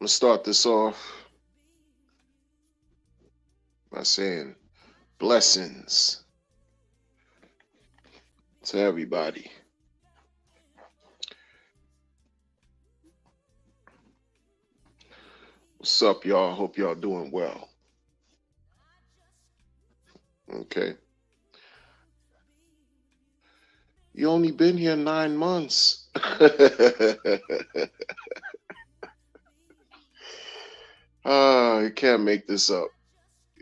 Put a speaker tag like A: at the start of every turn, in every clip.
A: gonna start this off by saying blessings to everybody. What's up, y'all? Hope y'all doing well. Okay. You only been here 9 months. You can't make this up.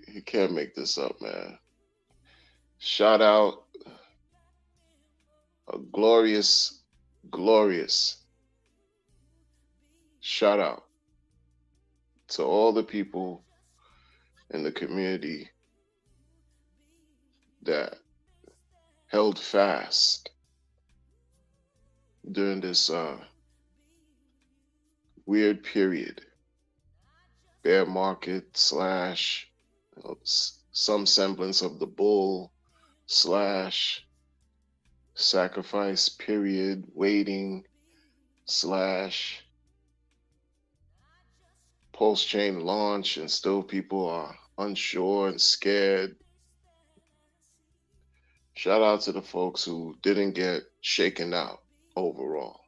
A: You can't make this up, man. Shout out a glorious, glorious shout out to all the people in the community that held fast during this weird period, bear market slash some semblance of the bull slash sacrifice period, waiting slash pulse chain launch, and still people are unsure and scared. Shout out to the folks who didn't get shaken out overall,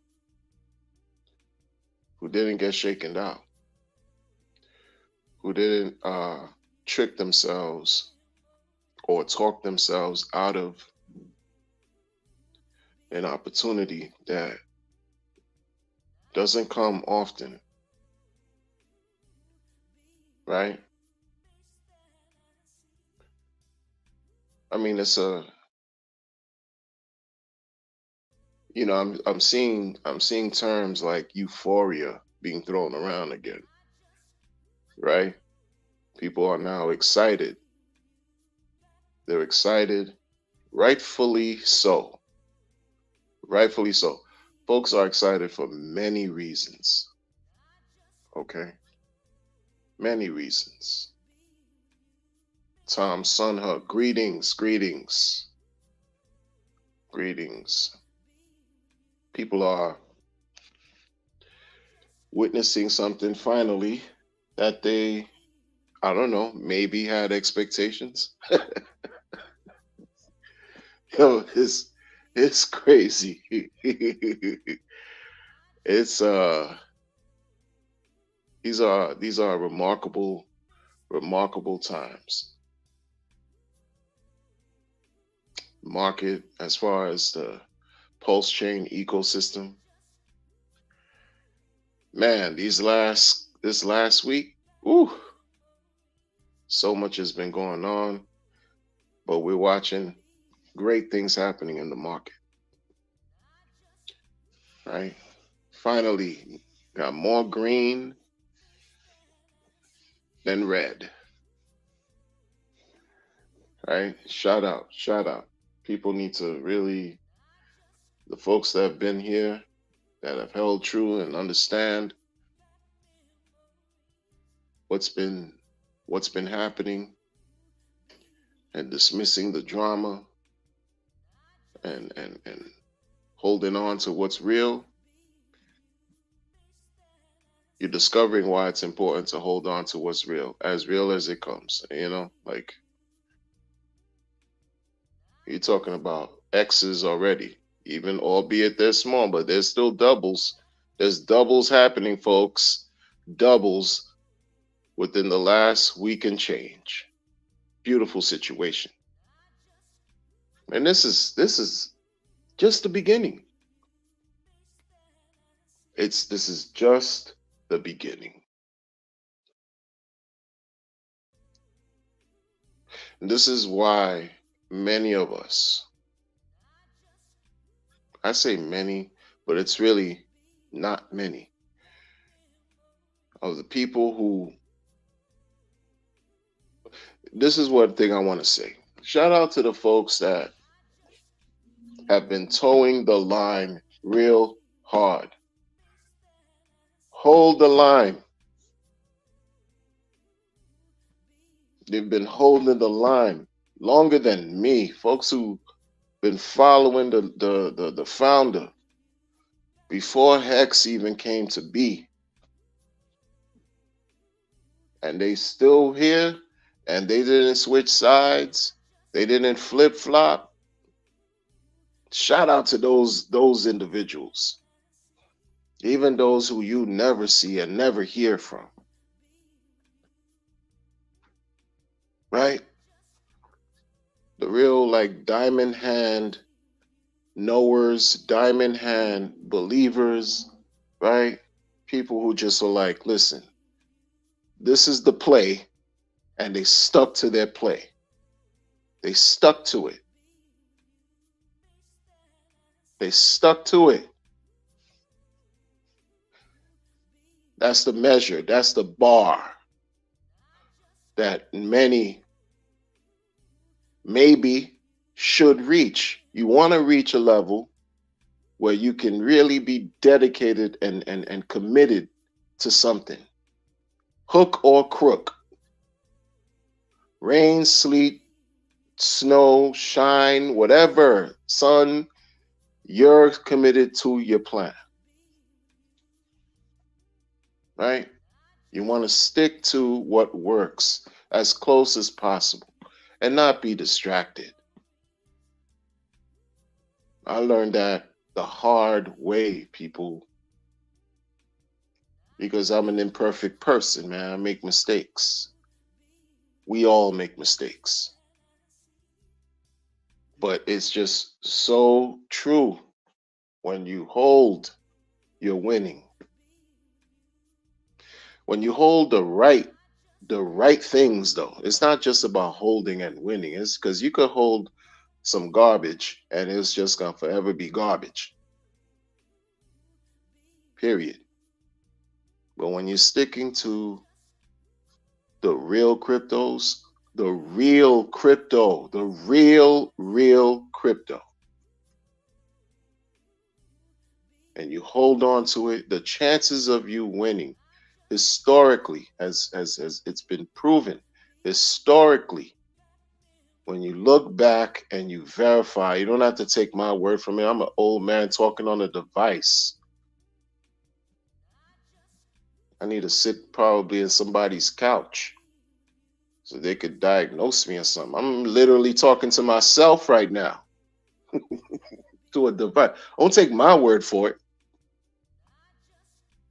A: who didn't get shaken out, who didn't trick themselves or talk themselves out of an opportunity that doesn't come often, right? I mean, I'm seeing terms like euphoria being thrown around again, right? People are now excited. They're excited, rightfully so. Rightfully so. Folks are excited for many reasons, okay? Many reasons. Tom Sunhug, greetings, greetings, greetings. People are witnessing something finally that they, I don't know, maybe had expectations. Yo, it's crazy. It's these are remarkable times. Market as far as the pulse chain ecosystem. Man, this last week, ooh, so much has been going on, but we're watching great things happening in the market, right? Finally, got more green than red, right? Shout out, shout out. People need to really, the folks that have been here, that have held true and understand what's been what's been happening and dismissing the drama and holding on to what's real. You're discovering why it's important to hold on to what's real as it comes. Like you're talking about X's already, even albeit they're small, but there's still doubles. There's doubles happening, folks. Doubles within the last week and change. Beautiful situation. And this is just the beginning. This is just the beginning. And this is why many of us, I say many, but it's really not many of the people who, this is one thing I want to say. Shout out to the folks that have been towing the line real hard. Hold the line. They've been holding the line longer than me. Folks who been following the founder before Hex even came to be. and they still here, and they didn't switch sides, they didn't flip flop. Shout out to those individuals, even those who you never see and never hear from, right? The real like diamond hand knowers, diamond hand believers, right? People who just are like, listen, this is the play, and they stuck to their play. They stuck to it. They stuck to it. That's the measure. That's the bar that many maybe should reach. You want to reach a level where you can really be dedicated and committed to something. Hook or crook, rain, sleet, snow, shine, whatever, sun, you're committed to your plan, right? You want to stick to what works as close as possible and not be distracted. I learned that the hard way, people, because I'm an imperfect person, man. I make mistakes. We all make mistakes. But it's just so true. When you hold, you're winning. When you hold the right things though, it's not just about holding and winning. It's because you could hold some garbage and it's just gonna forever be garbage. Period. But when you're sticking to the real cryptos, the real crypto, the real crypto, and you hold on to it, the chances of you winning historically, as it's been proven, historically, when you look back and you verify, you don't have to take my word from it. I'm an old man talking on a device. I need to sit probably in somebody's couch so they could diagnose me or something. I'm literally talking to myself right now to a device. Don't take my word for it.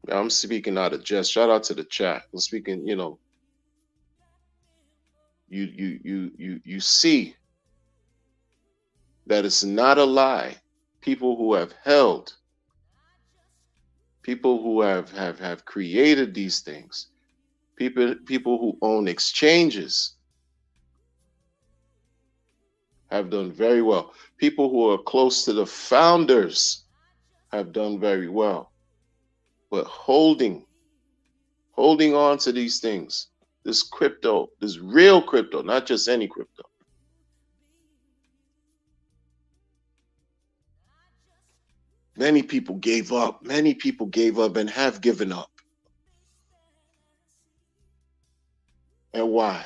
A: I'm speaking out of jest. Shout out to the chat. I'm speaking, you see that it's not a lie. People who have held, people who have created these things, people who own exchanges have done very well. People who are close to the founders have done very well. But holding on to these things, this crypto, this real crypto, not just any crypto. Many people gave up. Many people gave up and have given up. And why?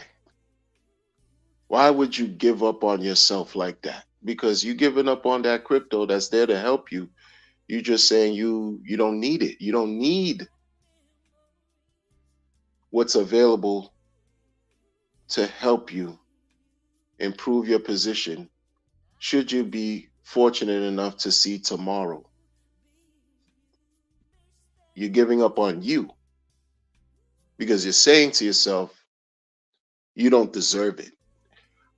A: Why would you give up on yourself like that? Because you giving up on that crypto that's there to help you. You're just saying you don't need it. You don't need what's available to help you improve your position should you be fortunate enough to see tomorrow. You're giving up on you because you're saying to yourself, you don't deserve it.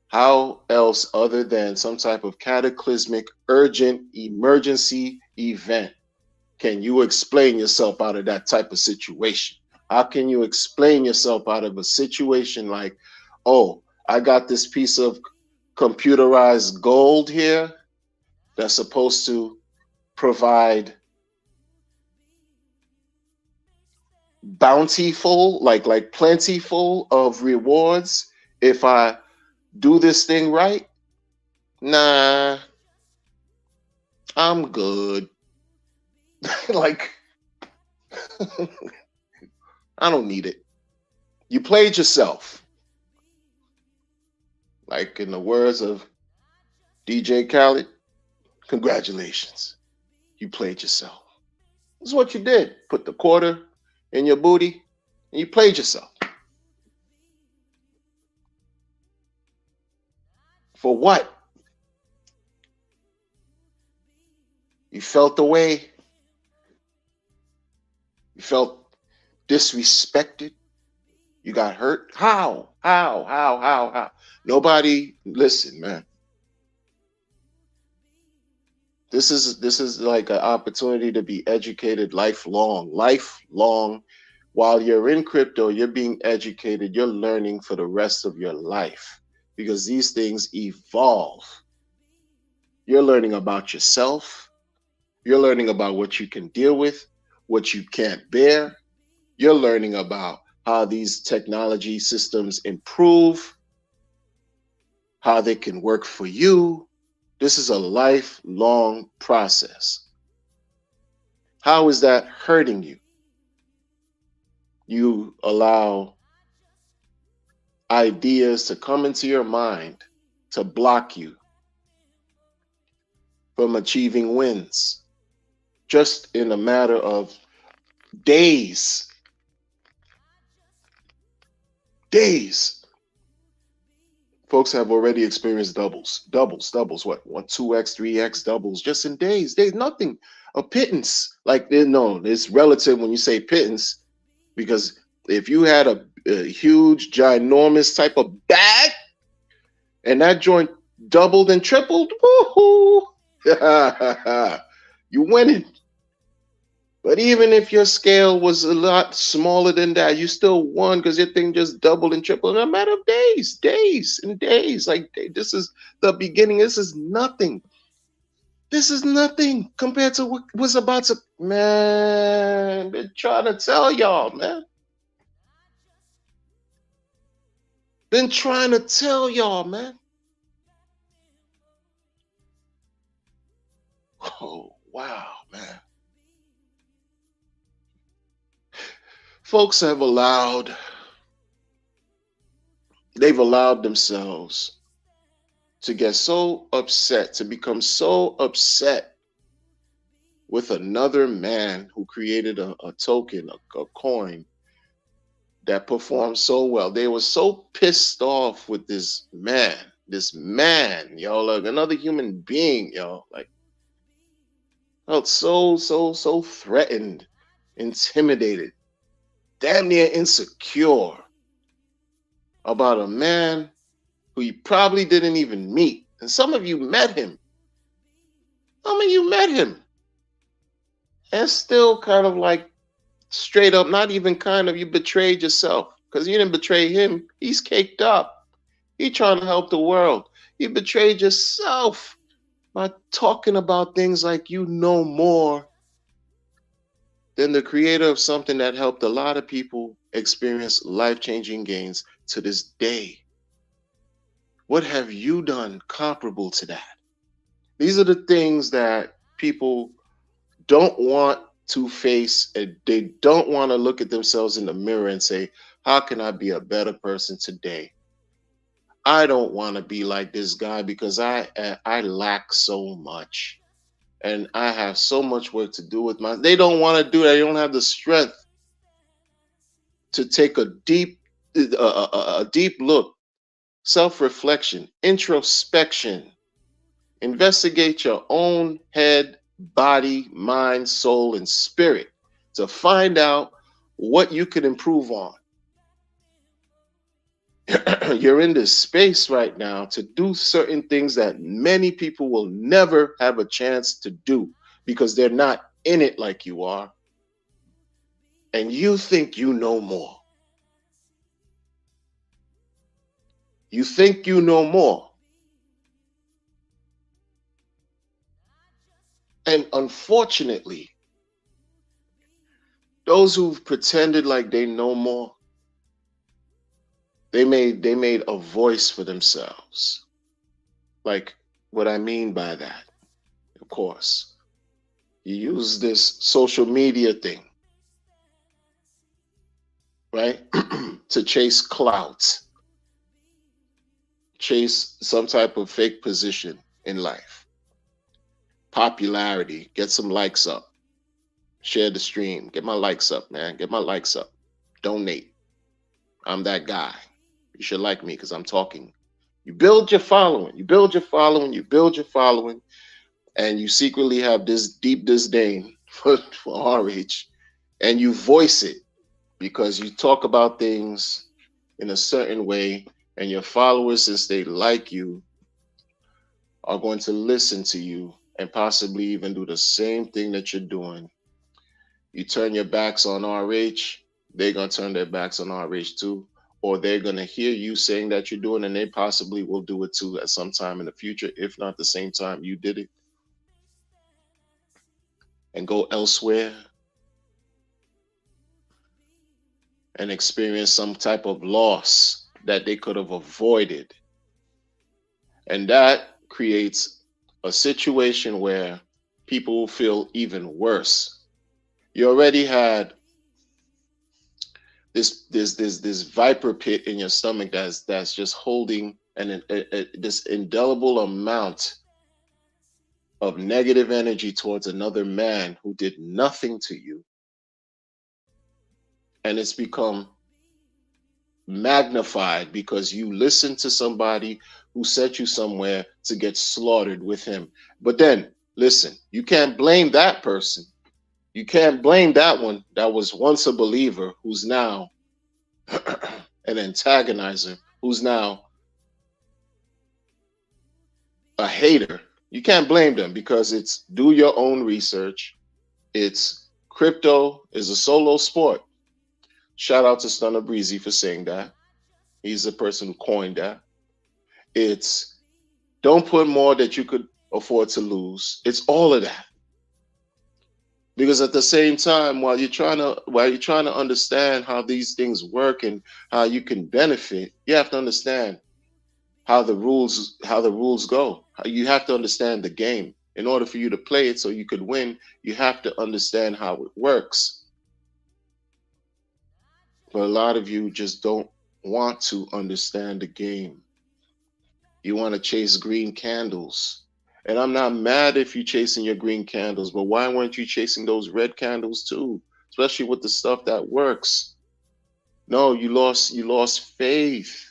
A: How else, other than some type of cataclysmic, urgent, emergency event, can you explain yourself out of that type of situation? How can you explain yourself out of a situation like, oh, I got this piece of computerized gold here that's supposed to provide bountiful, like plentiful of rewards if I do this thing right? Nah, I'm good. Like, I don't need it. You played yourself. Like in the words of DJ Khaled, congratulations. You played yourself. This is what you did. Put the quarter in your booty and you played yourself. For what? You felt the way? You felt disrespected? You got hurt? How? How? Nobody, listen, man. This is like an opportunity to be educated lifelong. While you're in crypto, you're being educated, you're learning for the rest of your life because these things evolve. You're learning about yourself, you're learning about what you can deal with, what you can't bear. You're learning about how these technology systems improve, how they can work for you. This is a lifelong process. How is that hurting you? You allow ideas to come into your mind to block you from achieving wins just in a matter of days. Days. Folks have already experienced doubles, what, 2x, 3x doubles just in days. There's nothing, a pittance. Like, no, it's relative when you say pittance, because if you had a huge, ginormous type of bag and that joint doubled and tripled, woohoo, you winning. But even if your scale was a lot smaller than that, you still won because your thing just doubled and tripled in a matter of days and days. Like, this is the beginning. This is nothing. This is nothing compared to what was about to, man, been trying to tell y'all, man. Been trying to tell y'all, man. Oh, wow, man. Folks have they've allowed themselves to get so upset, to become so upset with another man who created a token, a coin that performed so well. They were so pissed off with this man, y'all, like another human being, y'all, like felt so threatened, intimidated, damn near insecure about a man who you probably didn't even meet. And some of you met him. Some of you met him. And still kind of like straight up, not even kind of, you betrayed yourself because you didn't betray him. He's caked up. He's trying to help the world. You betrayed yourself by talking about things like you know more than the creator of something that helped a lot of people experience life-changing gains to this day. What have you done comparable to that? These are the things that people don't want to face. They don't want to look at themselves in the mirror and say, how can I be a better person today? I don't want to be like this guy because I lack so much. And I have so much work to do with they don't want to do that. They don't have the strength to take a deep look, self-reflection, introspection, investigate your own head, body, mind, soul, and spirit to find out what you can improve on. You're in this space right now to do certain things that many people will never have a chance to do because they're not in it like you are. And you think you know more. You think you know more. And unfortunately, those who've pretended like they know more, they made a voice for themselves. Like, what I mean by that, of course, you use this social media thing, right? To chase clout, chase some type of fake position in life, popularity, get some likes up, share the stream, get my likes up, man, get my likes up, donate. I'm that guy. You should like me because I'm talking. You build your following, you build your following, you build your following, and you secretly have this deep disdain for RH, and you voice it because you talk about things in a certain way, and your followers, since they like you, are going to listen to you and possibly even do the same thing that you're doing. You turn your backs on RH, they're going to turn their backs on RH too. Or they're going to hear you saying that you're doing, and they possibly will do it too at some time in the future, if not the same time you did it, and go elsewhere and experience some type of loss that they could have avoided. And that creates a situation where people feel even worse. You already had this viper pit in your stomach that's just holding this indelible amount of negative energy towards another man who did nothing to you, and it's become magnified because you listened to somebody who set you somewhere to get slaughtered with him. But then listen, you can't blame that person. You can't blame that one that was once a believer who's now an antagonizer, who's now a hater. You can't blame them because it's do your own research. It's crypto is a solo sport. Shout out to Stunner Breezy for saying that. He's the person who coined that. It's don't put more that you could afford to lose. It's all of that. Because at the same time, while you're trying to understand how these things work and how you can benefit, you have to understand how the rules go. You have to understand the game. In order for you to play it so you could win, you have to understand how it works. But a lot of you just don't want to understand the game. You want to chase green candles. And I'm not mad if you're chasing your green candles, but why weren't you chasing those red candles too? Especially with the stuff that works. No, you lost faith.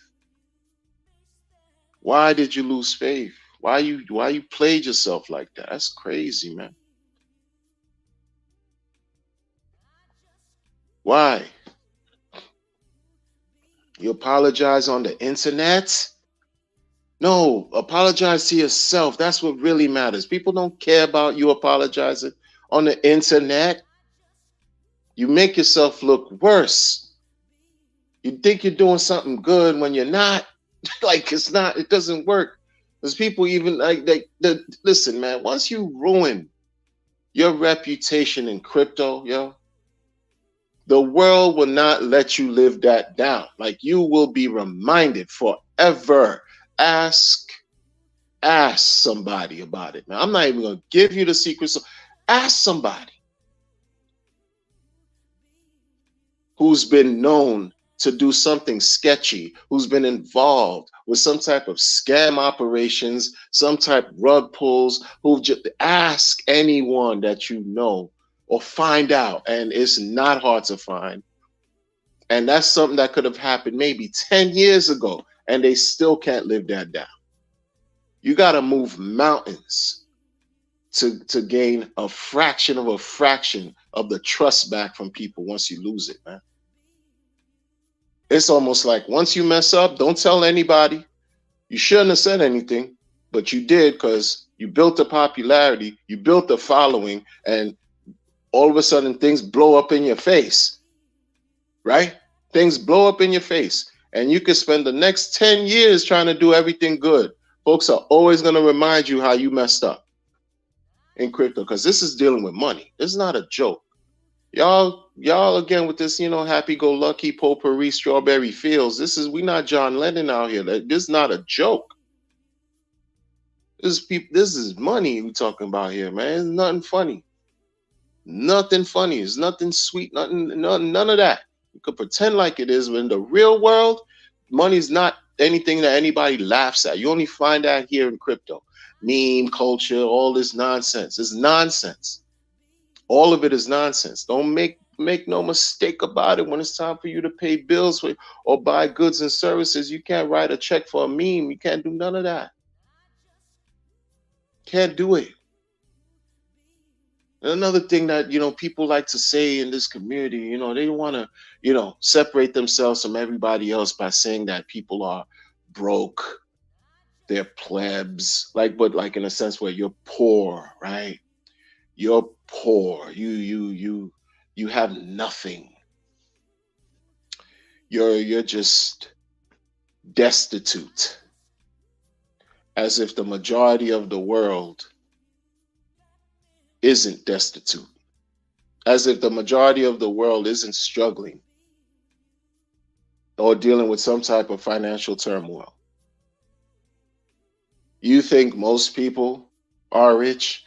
A: Why did you lose faith? Why you played yourself like that? That's crazy, man. Why? You apologize on the internet? No, apologize to yourself. That's what really matters. People don't care about you apologizing on the internet. You make yourself look worse. You think you're doing something good when you're not. Like it's not, it doesn't work. There's people even listen, man, once you ruin your reputation in crypto, yo, the world will not let you live that down. Like you will be reminded forever. Ask somebody about it. Now, I'm not even going to give you the secret. So ask somebody who's been known to do something sketchy, who's been involved with some type of scam operations, some type of rug pulls, who just ask anyone that you know or find out. And it's not hard to find. And that's something that could have happened maybe 10 years ago, and they still can't live that down. You got to move mountains to gain a fraction of the trust back from people once you lose it, man. It's almost like once you mess up, don't tell anybody. You shouldn't have said anything, but you did because you built the popularity, you built the following, and all of a sudden things blow up in your face, right? Things blow up in your face, and you could spend the next 10 years trying to do everything good. Folks are always going to remind you how you messed up in crypto because this is dealing with money. This is not a joke. Y'all again with this, happy-go-lucky potpourri strawberry fields. We're not John Lennon out here. This is not a joke. This is money we're talking about here, man. It's nothing funny. Nothing funny. It's nothing sweet. None of that. You could pretend like it is, but in the real world, money's not anything that anybody laughs at. You only find that here in crypto. Meme culture, all this nonsense. It's nonsense. All of it is nonsense. Don't make make no mistake about it. When it's time for you to pay bills or buy goods and services, you can't write a check for a meme. You can't do none of that. Can't do it. And another thing that people like to say in this community, they want to, separate themselves from everybody else by saying that people are broke, they're plebs, but in a sense where you're poor, right? You're poor. You have nothing. You're just destitute, as if the majority of the world isn't destitute, as if the majority of the world isn't struggling or dealing with some type of financial turmoil. You think most people are rich?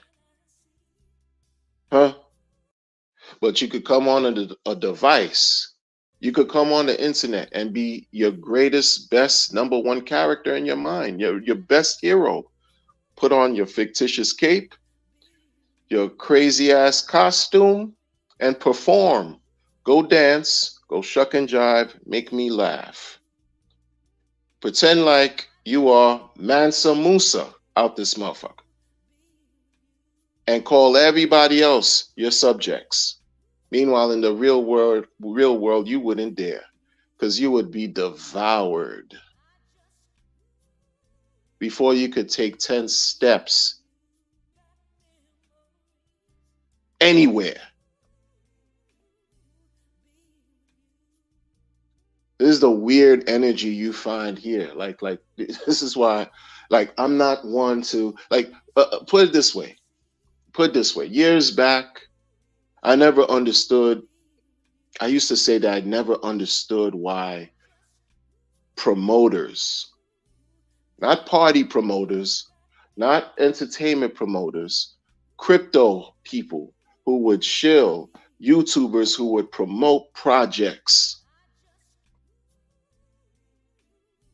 A: Huh? But you could come on a device. You could come on the internet and be your greatest, best, number one character in your mind, your best hero. Put on your fictitious cape, your crazy ass costume, and perform. Go dance, go shuck and jive, make me laugh. Pretend like you are Mansa Musa out this motherfucker. And call everybody else your subjects. Meanwhile, in the real world, you wouldn't dare, because you would be devoured before you could take 10 steps anywhere. This is the weird energy you find here. Like this is why, I'm not one to put it this way. Years back, I never understood. I used to say that I never understood why promoters, not party promoters, not entertainment promoters, crypto people who would shill, YouTubers who would promote projects.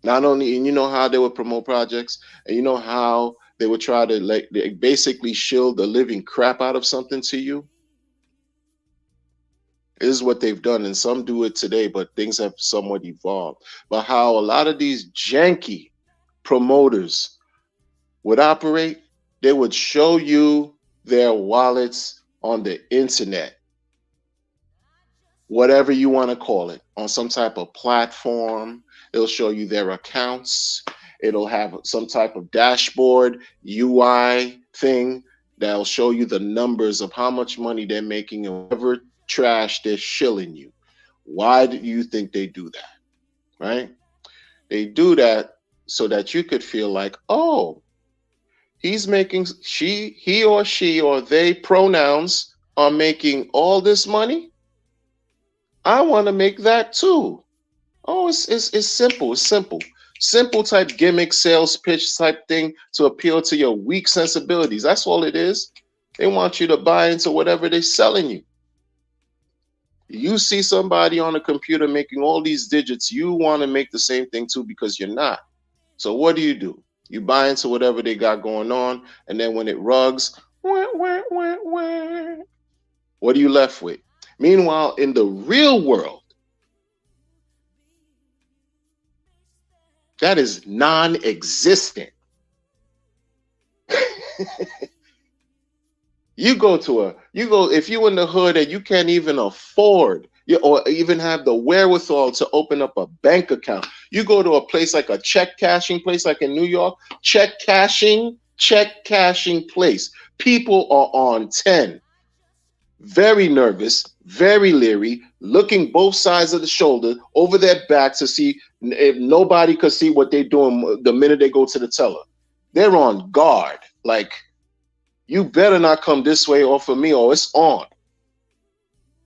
A: Not only, and you know how they would promote projects, and you know how they would try to they basically shill the living crap out of something to you. This is what they've done, and some do it today, but things have somewhat evolved. But how a lot of these janky promoters would operate, they would show you their wallets on the internet, whatever you want to call it, on some type of platform. It'll show you their accounts. It'll have some type of dashboard UI thing that'll show you the numbers of how much money they're making and whatever trash they're shilling you. Why do you think they do that? Right? They do that so that you could feel like, oh, he's making, he or she or they pronouns are making all this money. I want to make that too. Oh, it's simple. It's simple. Simple type gimmick, sales pitch type thing to appeal to your weak sensibilities. That's all it is. They want you to buy into whatever they're selling you. You see somebody on a computer making all these digits, you want to make the same thing too because you're not. So what do? You buy into whatever they got going on, and then when it rugs, what are you left with? Meanwhile, in the real world, that is non-existent. If you're in the hood and you can't even afford or even have the wherewithal to open up a bank account, you go to a place like a check cashing place, like in New York, check cashing place. People are on 10, very nervous, very leery, looking both sides of the shoulder over their back to see if nobody could see what they're doing the minute they go to the teller. They're on guard, like, you better not come this way or for me or it's on.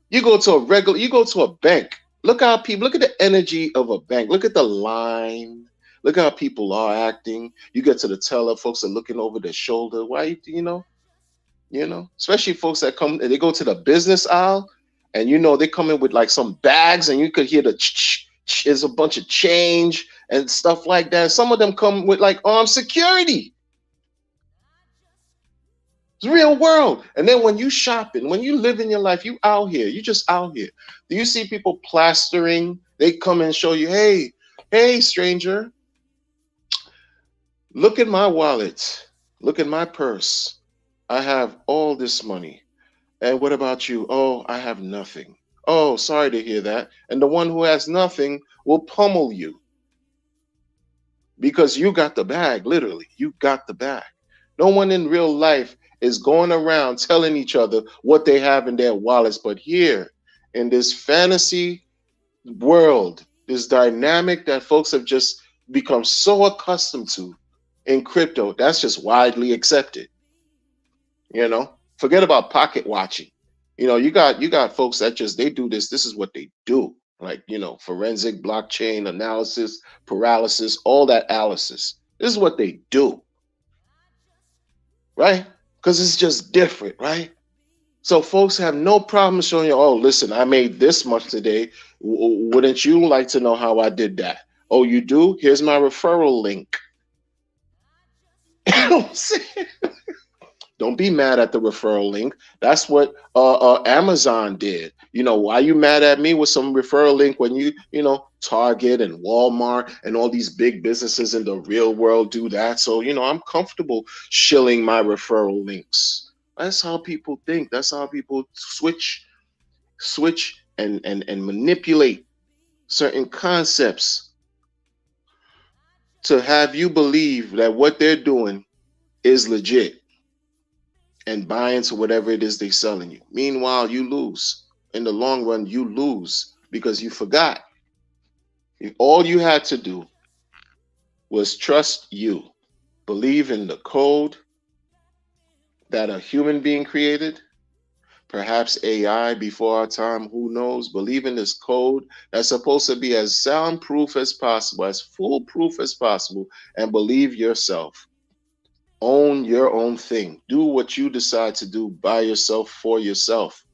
A: You go to a bank. Look at the energy of a bank. Look at the line. Look how people are acting. You get to the teller, folks are looking over their shoulder. Why, especially folks that they go to the business aisle and they come in with like some bags and you could hear there's a bunch of change and stuff like that. Some of them come with like armed security. It's real world. And then when you shopping, when you live in your life, you out here. You just out here. Do you see people plastering? They come and show you, hey, stranger, look at my wallet. Look at my purse. I have all this money. And what about you? Oh, I have nothing. Oh, sorry to hear that. And the one who has nothing will pummel you because you got the bag, literally. You got the bag. No one in real life is going around telling each other what they have in their wallets. But here in this fantasy world, this dynamic that folks have just become so accustomed to in crypto, that's just widely accepted. You know, forget about pocket watching. You got folks that just they do this. This is what they do. Like, forensic blockchain analysis, paralysis, all that analysis. This is what they do, right? Because it's just different, right? So folks have no problem showing you, oh, listen, I made this much today. Wouldn't you like to know how I did that? Oh, you do? Here's my referral link. You know what I'm saying? Don't be mad at the referral link. That's what Amazon did. Why you mad at me with some referral link when Target and Walmart and all these big businesses in the real world do that? So, I'm comfortable shilling my referral links. That's how people think. That's how people switch and manipulate certain concepts to have you believe that what they're doing is legit and buy into whatever it is they're selling you. Meanwhile, you lose. In the long run, you lose because you forgot. All you had to do was trust you, believe in the code that a human being created, perhaps AI before our time, who knows? Believe in this code that's supposed to be as soundproof as possible, as foolproof as possible, and believe yourself. Own your own thing. Do what you decide to do by yourself for yourself.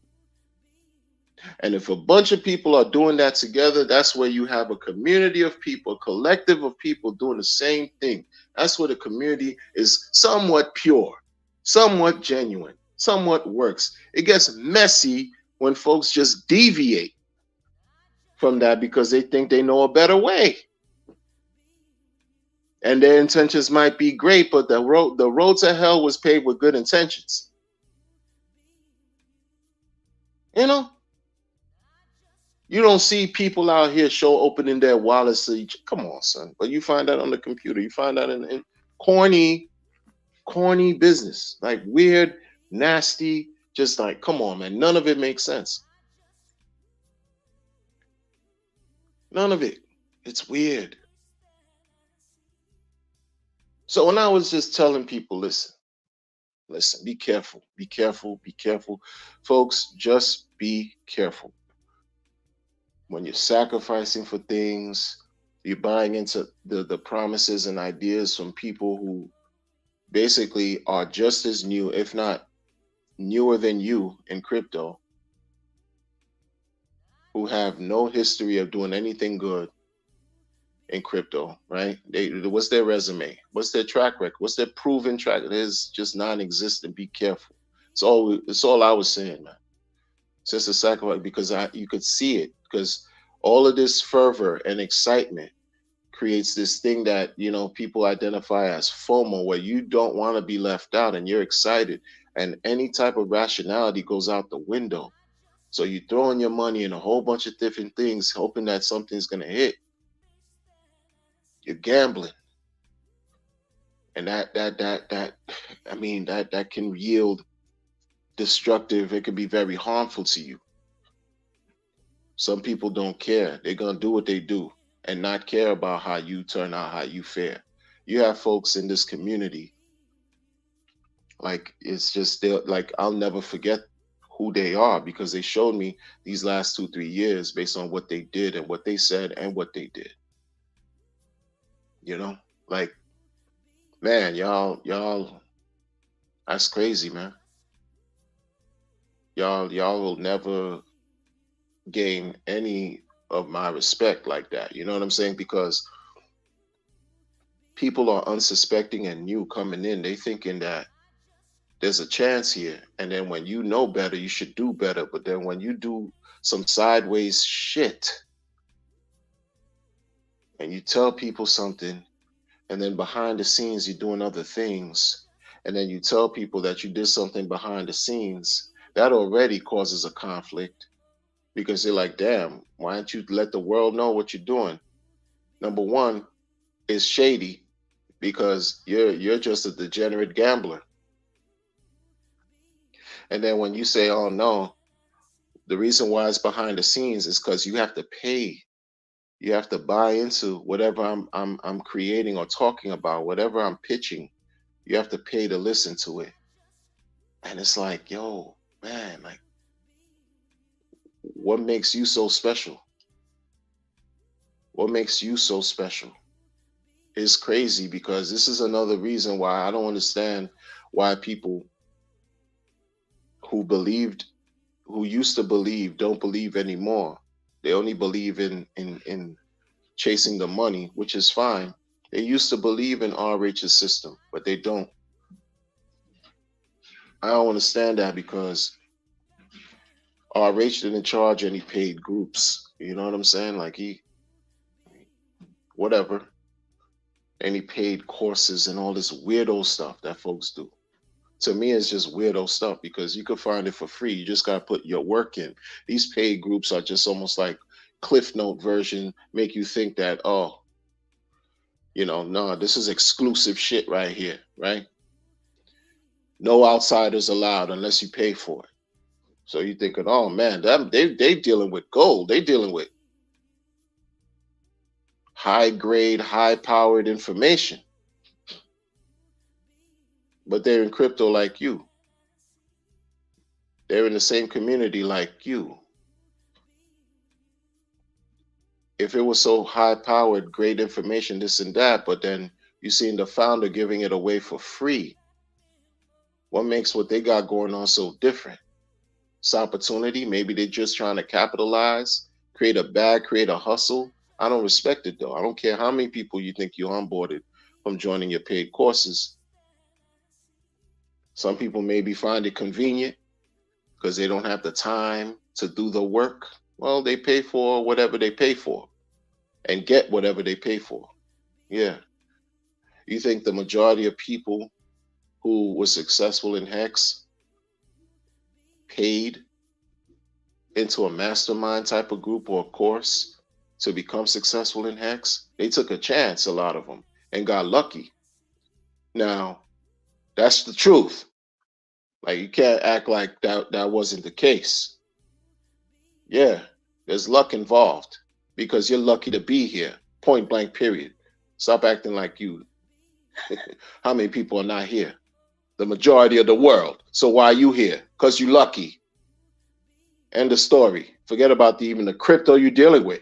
A: And if a bunch of people are doing that together, that's where you have a community of people, a collective of people doing the same thing. That's where the community is somewhat pure, somewhat genuine, somewhat works. It gets messy when folks just deviate from that because they think they know a better way. And their intentions might be great, but the road to hell was paved with good intentions. You don't see people out here opening their wallets to each. Come on, son. But you find that on the computer. You find that in corny business, like weird, nasty. Just like, come on, man. None of it makes sense. None of it. It's weird. So when I was just telling people, listen, be careful, be careful, be careful. Folks, just be careful. When you're sacrificing for things, you're buying into the promises and ideas from people who basically are just as new, if not newer than you in crypto, who have no history of doing anything good in crypto, right? What's their resume? What's their track record? What's their proven track? It is just non-existent. Be careful. It's all I was saying, man. It's just a sacrifice because you could see it, because all of this fervor and excitement creates this thing that people identify as FOMO, where you don't want to be left out and you're excited, and any type of rationality goes out the window. So you throwing your money in a whole bunch of different things, hoping that something's gonna hit. You're gambling, and that can yield destructive. It could be very harmful to you. Some people don't care. They're gonna do what they do and not care about how you turn out, how you fare. You have folks in this community, like, it's just, like, I'll never forget who they are because they showed me these last 2-3 years based on what they did and what they said and what they did. Like, man, y'all, that's crazy, man. Y'all will never gain any of my respect like that. You know what I'm saying? Because people are unsuspecting and new coming in. They thinking that There's a chance here. And then when you know better, you should do better. But then when you do some sideways shit and you tell people something, and then behind the scenes you're doing other things, and then you tell people that you did something behind the scenes, that already causes a conflict because they're like, damn, why don't you let the world know what you're doing? Number one is shady because you're just a degenerate gambler. And then when you say, oh no, the reason why it's behind the scenes is because you have to pay. You have to buy into whatever I'm creating or talking about, whatever I'm pitching. You have to pay to listen to it. And it's like, yo, man, like, what makes you so special? What makes you so special? It's crazy because this is another reason why I don't understand why people who believed, who used to believe, don't believe anymore. They only believe in chasing the money, which is fine. They used to believe in RH's system, but they don't. I don't understand that because RH didn't charge any paid groups. You know what I'm saying? Like whatever, any paid courses and all this weirdo stuff that folks do. To me, it's just weirdo stuff because you could find it for free. You just gotta put your work in. These paid groups are just almost like Cliff Note version, make you think that, oh, no, this is exclusive shit right here, right? No outsiders allowed unless you pay for it. So you thinking, oh man, they dealing with gold. They dealing with high grade, high powered information. But they're in crypto like you. They're in the same community like you. If it was so high powered, great information, this and that, but then you seen the founder giving it away for free. What makes what they got going on so different? It's opportunity. Maybe they're just trying to capitalize, create a bag, create a hustle. I don't respect it though. I don't care how many people you think you onboarded from joining your paid courses. Some people maybe find it convenient because they don't have the time to do the work. Well, they pay for whatever they pay for and get whatever they pay for. Yeah. You think the majority of people who were successful in Hex paid into a mastermind type of group or course to become successful in Hex? They took a chance, a lot of them, and got lucky. Now, that's the truth. Like, you can't act like that wasn't the case. Yeah, there's luck involved because you're lucky to be here. Point blank, period. Stop acting like you. How many people are not here? The majority of the world. So why are you here? Because you're lucky. End of story. Forget about even the crypto you're dealing with.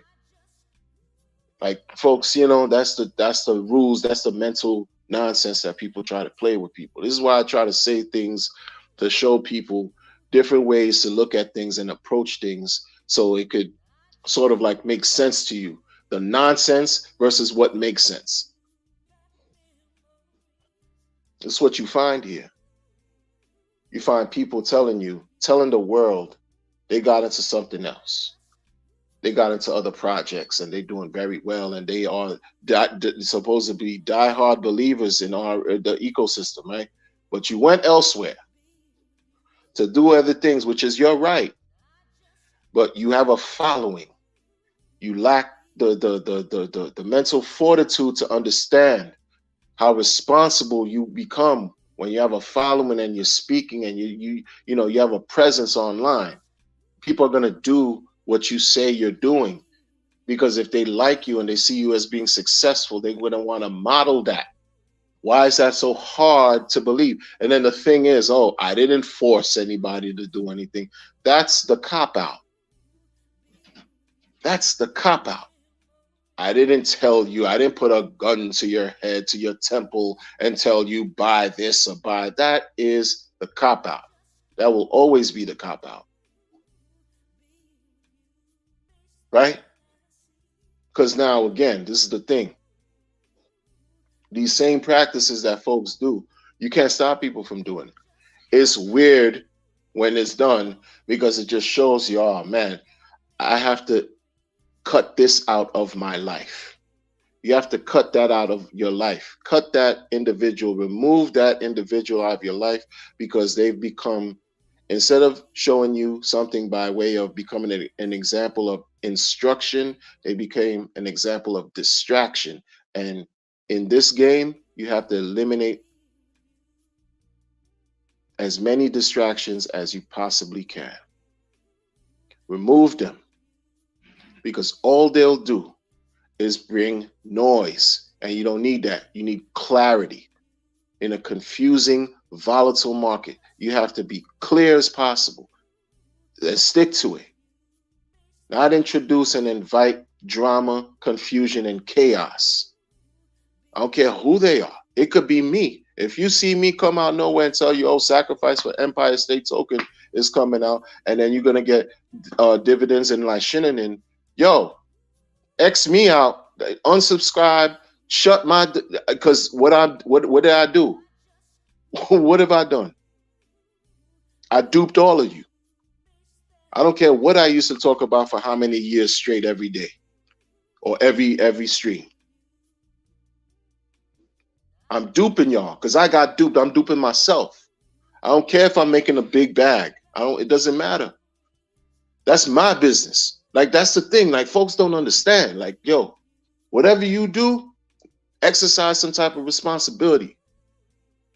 A: Like, folks, that's the rules, that's the mental nonsense that people try to play with people. This is why I try to say things to show people different ways to look at things and approach things so it could sort of like make sense to you. The nonsense versus what makes sense. This is what you find here. You find people telling the world they got into something else. They got into other projects and they're doing very well, and they are supposed to be diehard believers in the ecosystem, right? But you went elsewhere to do other things, which is your right. But you have a following. You lack the mental fortitude to understand how responsible you become when you have a following and you're speaking and you have a presence online. People are going to do what you say you're doing, because if they like you and they see you as being successful, they wouldn't want to model that. Why is that so hard to believe? And then the thing is, oh, I didn't force anybody to do anything. That's the cop out. That's the cop out. I didn't tell you, I didn't put a gun to your head, to your temple, and tell you buy this or buy that. Is the cop out. That will always be the cop out. Right? Because now, again, this is the thing. These same practices that folks do, you can't stop people from doing it. it's weird when it's done because it just shows you, oh man, I have to cut this out of my life. You have to cut that out of your life. Cut that individual, remove that individual out of your life because they've become, instead of showing you something by way of becoming an example of instruction, they became an example of distraction. And in this game, you have to eliminate as many distractions as you possibly can. Remove them because all they'll do is bring noise, and you don't need that. You need clarity. In a confusing, volatile market, you have to be clear as possible and stick to it. Not introduce and invite drama, confusion, and chaos. I don't care who they are. It could be me. If you see me come out nowhere and tell you, oh, sacrifice for Empire State Token is coming out, and then you're going to get dividends and like Shinanen, yo, X me out, unsubscribe, shut my, because what did I do? What have I done? I duped all of you. I don't care what I used to talk about for how many years straight every day or every stream. I'm duping y'all because I got duped. I'm duping myself. I don't care if I'm making a big bag. It doesn't matter. That's my business. Like, that's the thing. Like, folks don't understand. Like, yo, whatever you do, exercise some type of responsibility.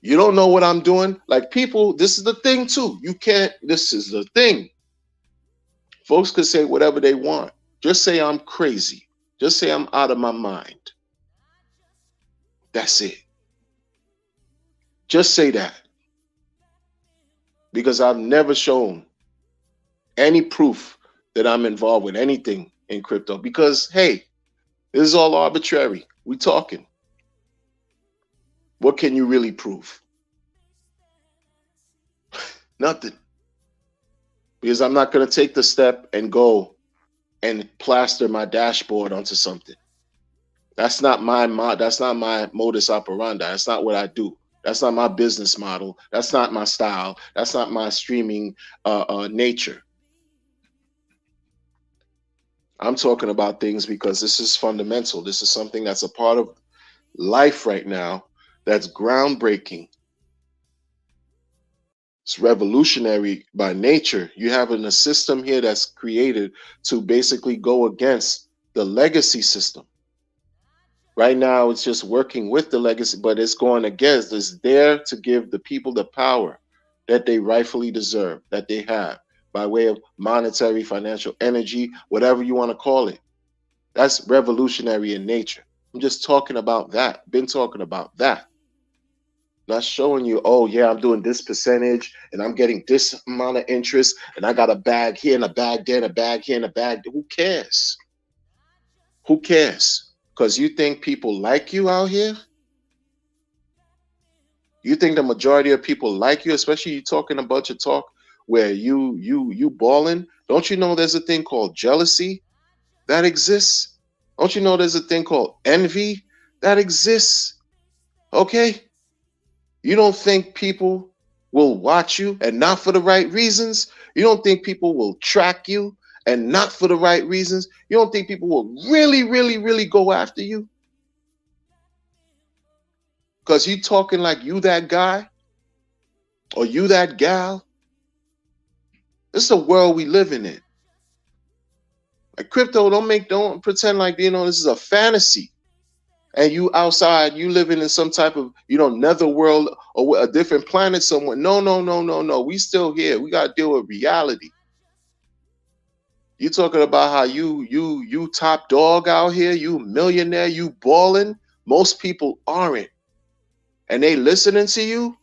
A: You don't know what I'm doing. Like, people, this is the thing too. You can't, this is the thing. Folks could say whatever they want. Just say I'm crazy. Just say I'm out of my mind. That's it. Just say that. Because I've never shown any proof that I'm involved with anything in crypto. Because, hey, this is all arbitrary. We talking. What can you really prove? Nothing. Because I'm not going to take the step and go and plaster my dashboard onto something. That's not my modus operandi. That's not what I do. That's not my business model. That's not my style. That's not my streaming nature. I'm talking about things because this is fundamental. This is something that's a part of life right now that's groundbreaking. It's revolutionary by nature. You have a system here that's created to basically go against the legacy system. Right now, it's just working with the legacy, but it's going against. It's there to give the people the power that they rightfully deserve, that they have, by way of monetary, financial, energy, whatever you want to call it. That's revolutionary in nature. I'm just talking about that. Been talking about that. Not showing you, oh yeah, I'm doing this percentage and I'm getting this amount of interest and I got a bag here and a bag there and a bag here and a bag there. Who cares? Who cares? Because you think people like you out here? You think the majority of people like you, especially you talking a bunch of talk where you balling? Don't you know there's a thing called jealousy that exists? Don't you know there's a thing called envy that exists? Okay? You don't think people will watch you and not for the right reasons? You don't think people will track you and not for the right reasons? You don't think people will really, really, really go after you? Because you talking like you that guy or you that gal? This is the world we living in. Like crypto, don't pretend like, this is a fantasy. And you outside, you living in some type of, nether world or a different planet somewhere. No. We still here. We got to deal with reality. You talking about how you top dog out here, you millionaire, you balling. Most people aren't. And they listening to you.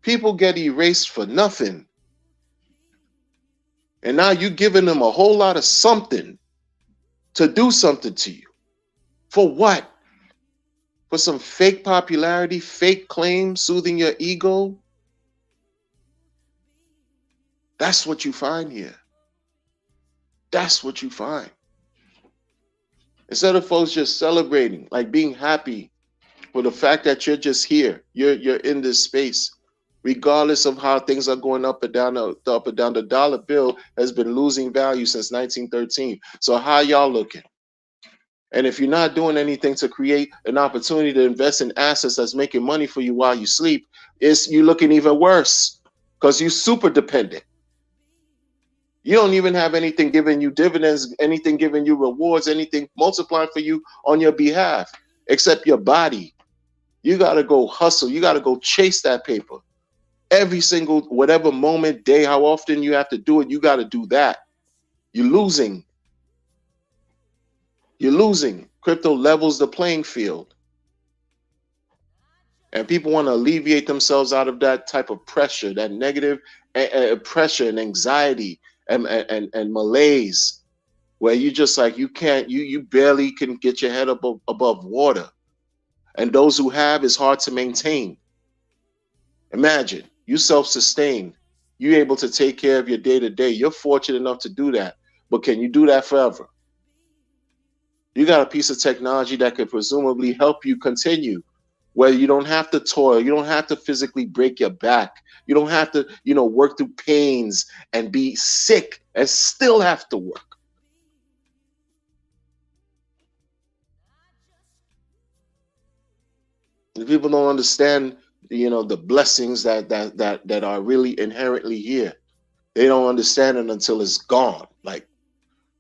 A: People get erased for nothing. And now you giving them a whole lot of something to do something to you. For what? For some fake popularity, fake claim, soothing your ego? That's what you find here. That's what you find. Instead of folks just celebrating, like being happy For the fact that you're just here, you're in this space, regardless of how things are going up and down, up and down. The dollar bill has been losing value since 1913. So how y'all looking? And if you're not doing anything to create an opportunity to invest in assets that's making money for you while you sleep, it's you looking even worse because you're super dependent. You don't even have anything giving you dividends, anything giving you rewards, anything multiplying for you on your behalf, except your body. You got to go hustle. You got to go chase that paper. Every single, whatever moment, day, how often you have to do it, you got to do that. You're losing. You're losing. Crypto levels the playing field. And people want to alleviate themselves out of that type of pressure, that negative pressure and anxiety and malaise, where you just like, you can't, you barely can get your head above water. And those who have, is hard to maintain. Imagine, you self-sustain. You're able to take care of your day-to-day. You're fortunate enough to do that. But can you do that forever? You got a piece of technology that could presumably help you continue, where you don't have to toil. You don't have to physically break your back. You don't have to, work through pains and be sick and still have to work. The people don't understand, the blessings that are really inherently here. They don't understand it until it's gone. Like,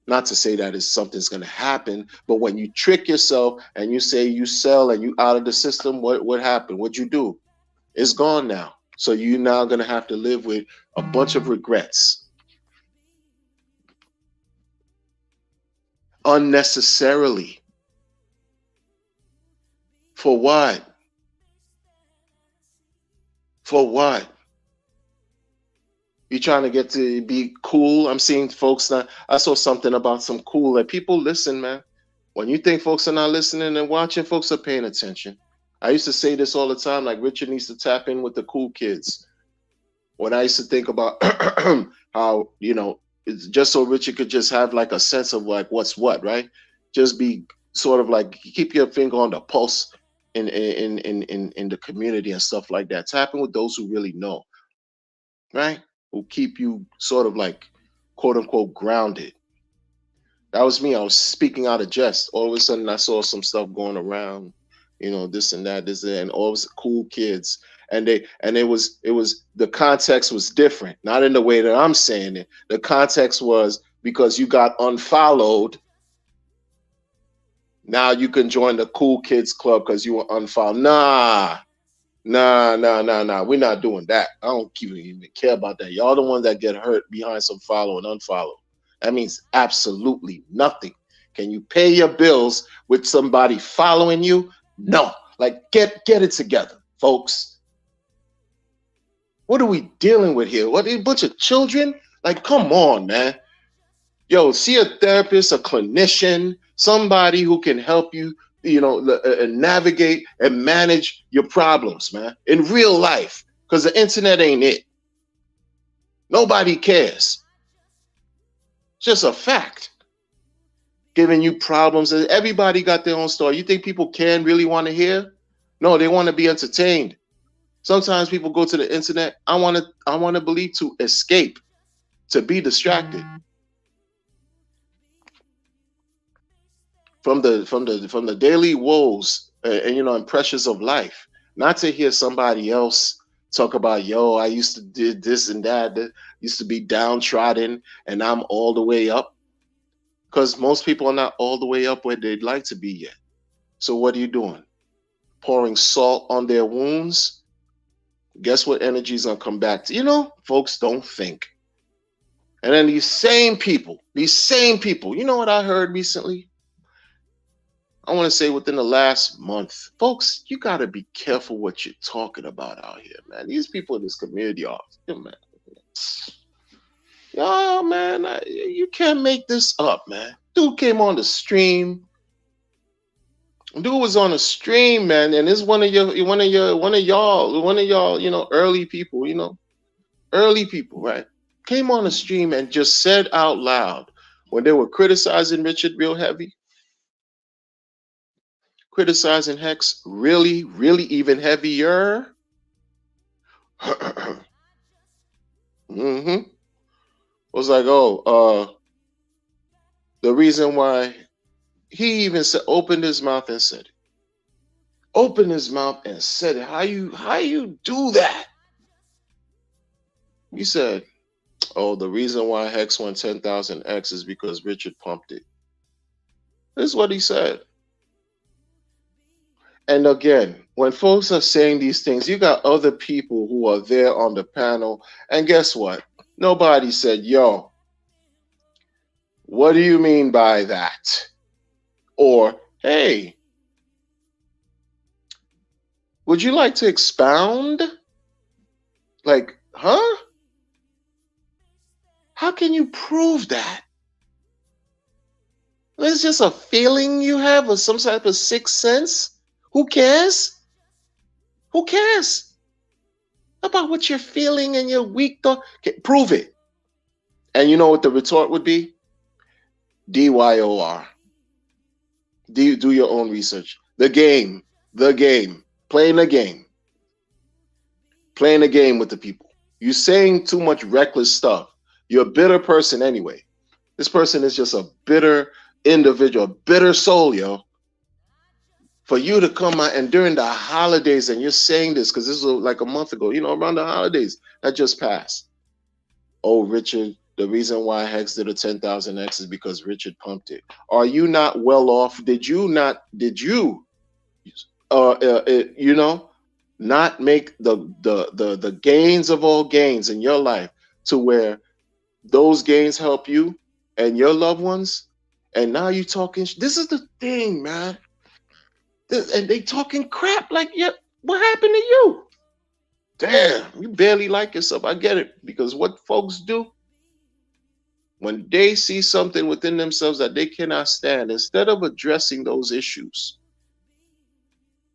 A: not to say that something's going to happen, but when you trick yourself and you say you sell and you out of the system, what happened? What'd you do? It's gone now. So you're now going to have to live with a bunch of regrets. Unnecessarily. For what? For what? You're trying to get to be cool. I'm seeing folks now. I saw something about some cool, that people listen, man. When you think folks are not listening and watching, folks are paying attention. I used to say this all the time, like Richard needs to tap in with the cool kids. When I used to think about how, it's just so Richard could just have like a sense of like what's what, right? Just be sort of like, keep your finger on the pulse in the community and stuff like that. Tap in with those who really know, right? Who keep you sort of like, quote unquote, grounded. That was me. I was speaking out of jest. All of a sudden, I saw some stuff going around, this and that, and all those cool kids. And it was the context was different, not in the way that I'm saying it. The context was because you got unfollowed. Now you can join the cool kids club because you were unfollowed. Nah. We're not doing that. I don't even care about that. Y'all the ones that get hurt behind some follow and unfollow. That means absolutely nothing. Can you pay your bills with somebody following you? No. Like, get it together, folks. What are we dealing with here? What, a bunch of children? Like, come on, man. Yo, see a therapist, a clinician, somebody who can help you, navigate and manage your problems, man, in real life, because the internet ain't it. Nobody cares. It's just a fact. Giving you problems. Everybody got their own story. You think people can really want to hear? No, they want to be entertained. Sometimes people go to the internet. I want to believe to escape, to be distracted from the daily woes and pressures of life. Not to hear somebody else talk about, yo, I used to did this and that used to be downtrodden and I'm all the way up. Because most people are not all the way up where they'd like to be yet. So what are you doing? Pouring salt on their wounds? Guess what energy's gonna come back to? Folks don't think. And then these same people, you know what I heard recently? I want to say within the last month, folks, you got to be careful what you're talking about out here, man. These people in this community are, man. Y'all, man, you can't make this up, man. Dude came on the stream. Dude was on the stream, man, and it's one of y'all, early people, early people, right? Came on the stream and just said out loud when they were criticizing Richard real heavy. criticizing Hex really, really even heavier. mm-hmm. Was like, the reason why he even said, opened his mouth and said it. Opened his mouth and said it. How you do that? He said, oh, the reason why Hex won 10,000X is because Richard pumped it. This is what he said. And again, when folks are saying these things, you got other people who are there on the panel. And guess what? Nobody said, yo, what do you mean by that? Or, hey, would you like to expound? Like, huh? How can you prove that? It's just a feeling you have or some type of sixth sense. Who cares? Who cares about what you're feeling and your weak thought? Prove it. And you know what the retort would be? DYOR. Do your own research. The game. Playing the game. Playing the game with the people. You're saying too much reckless stuff. You're a bitter person anyway. This person is just a bitter individual, a bitter soul, yo. For you to come out and during the holidays and you're saying this, because this was like a month ago, around the holidays that just passed. Oh, Richard, the reason why Hex did a 10,000X is because Richard pumped it. Are you not well off? Did you not make the gains of all gains in your life to where those gains help you and your loved ones? And now you talking, this is the thing, man. And they talking crap like, yeah, what happened to you? Damn, you barely like yourself. I get it. Because what folks do, when they see something within themselves that they cannot stand, instead of addressing those issues,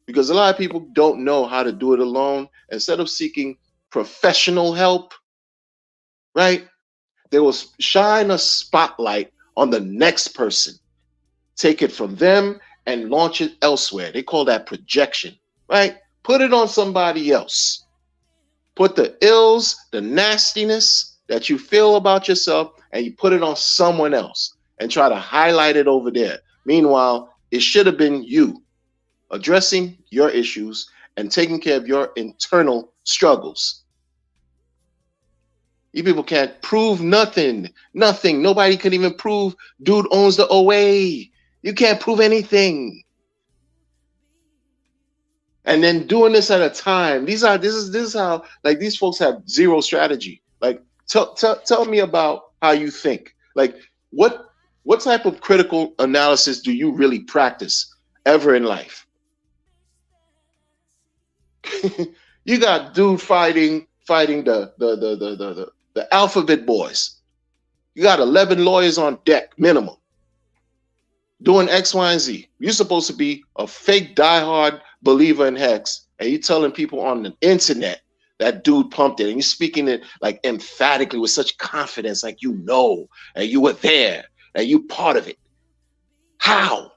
A: because a lot of people don't know how to do it alone, instead of seeking professional help, right? They will shine a spotlight on the next person, take it from them and launch it elsewhere. They call that projection, right? Put it on somebody else. Put the ills, the nastiness that you feel about yourself, and you put it on someone else and try to highlight it over there. Meanwhile, it should have been you addressing your issues and taking care of your internal struggles. You people can't prove nothing. Nothing. Nobody can even prove dude owns the OA. You can't prove anything. And then doing this at a time. This is how, like, these folks have zero strategy. Like, tell me about how you think. Like, what type of critical analysis do you really practice ever in life? You got dude fighting the alphabet boys. You got 11 lawyers on deck minimum doing X, Y, and Z. You're supposed to be a fake diehard believer in Hex, and you're telling people on the internet that dude pumped it, and you're speaking it like emphatically with such confidence, like you know, and you were there, and you part of it. How?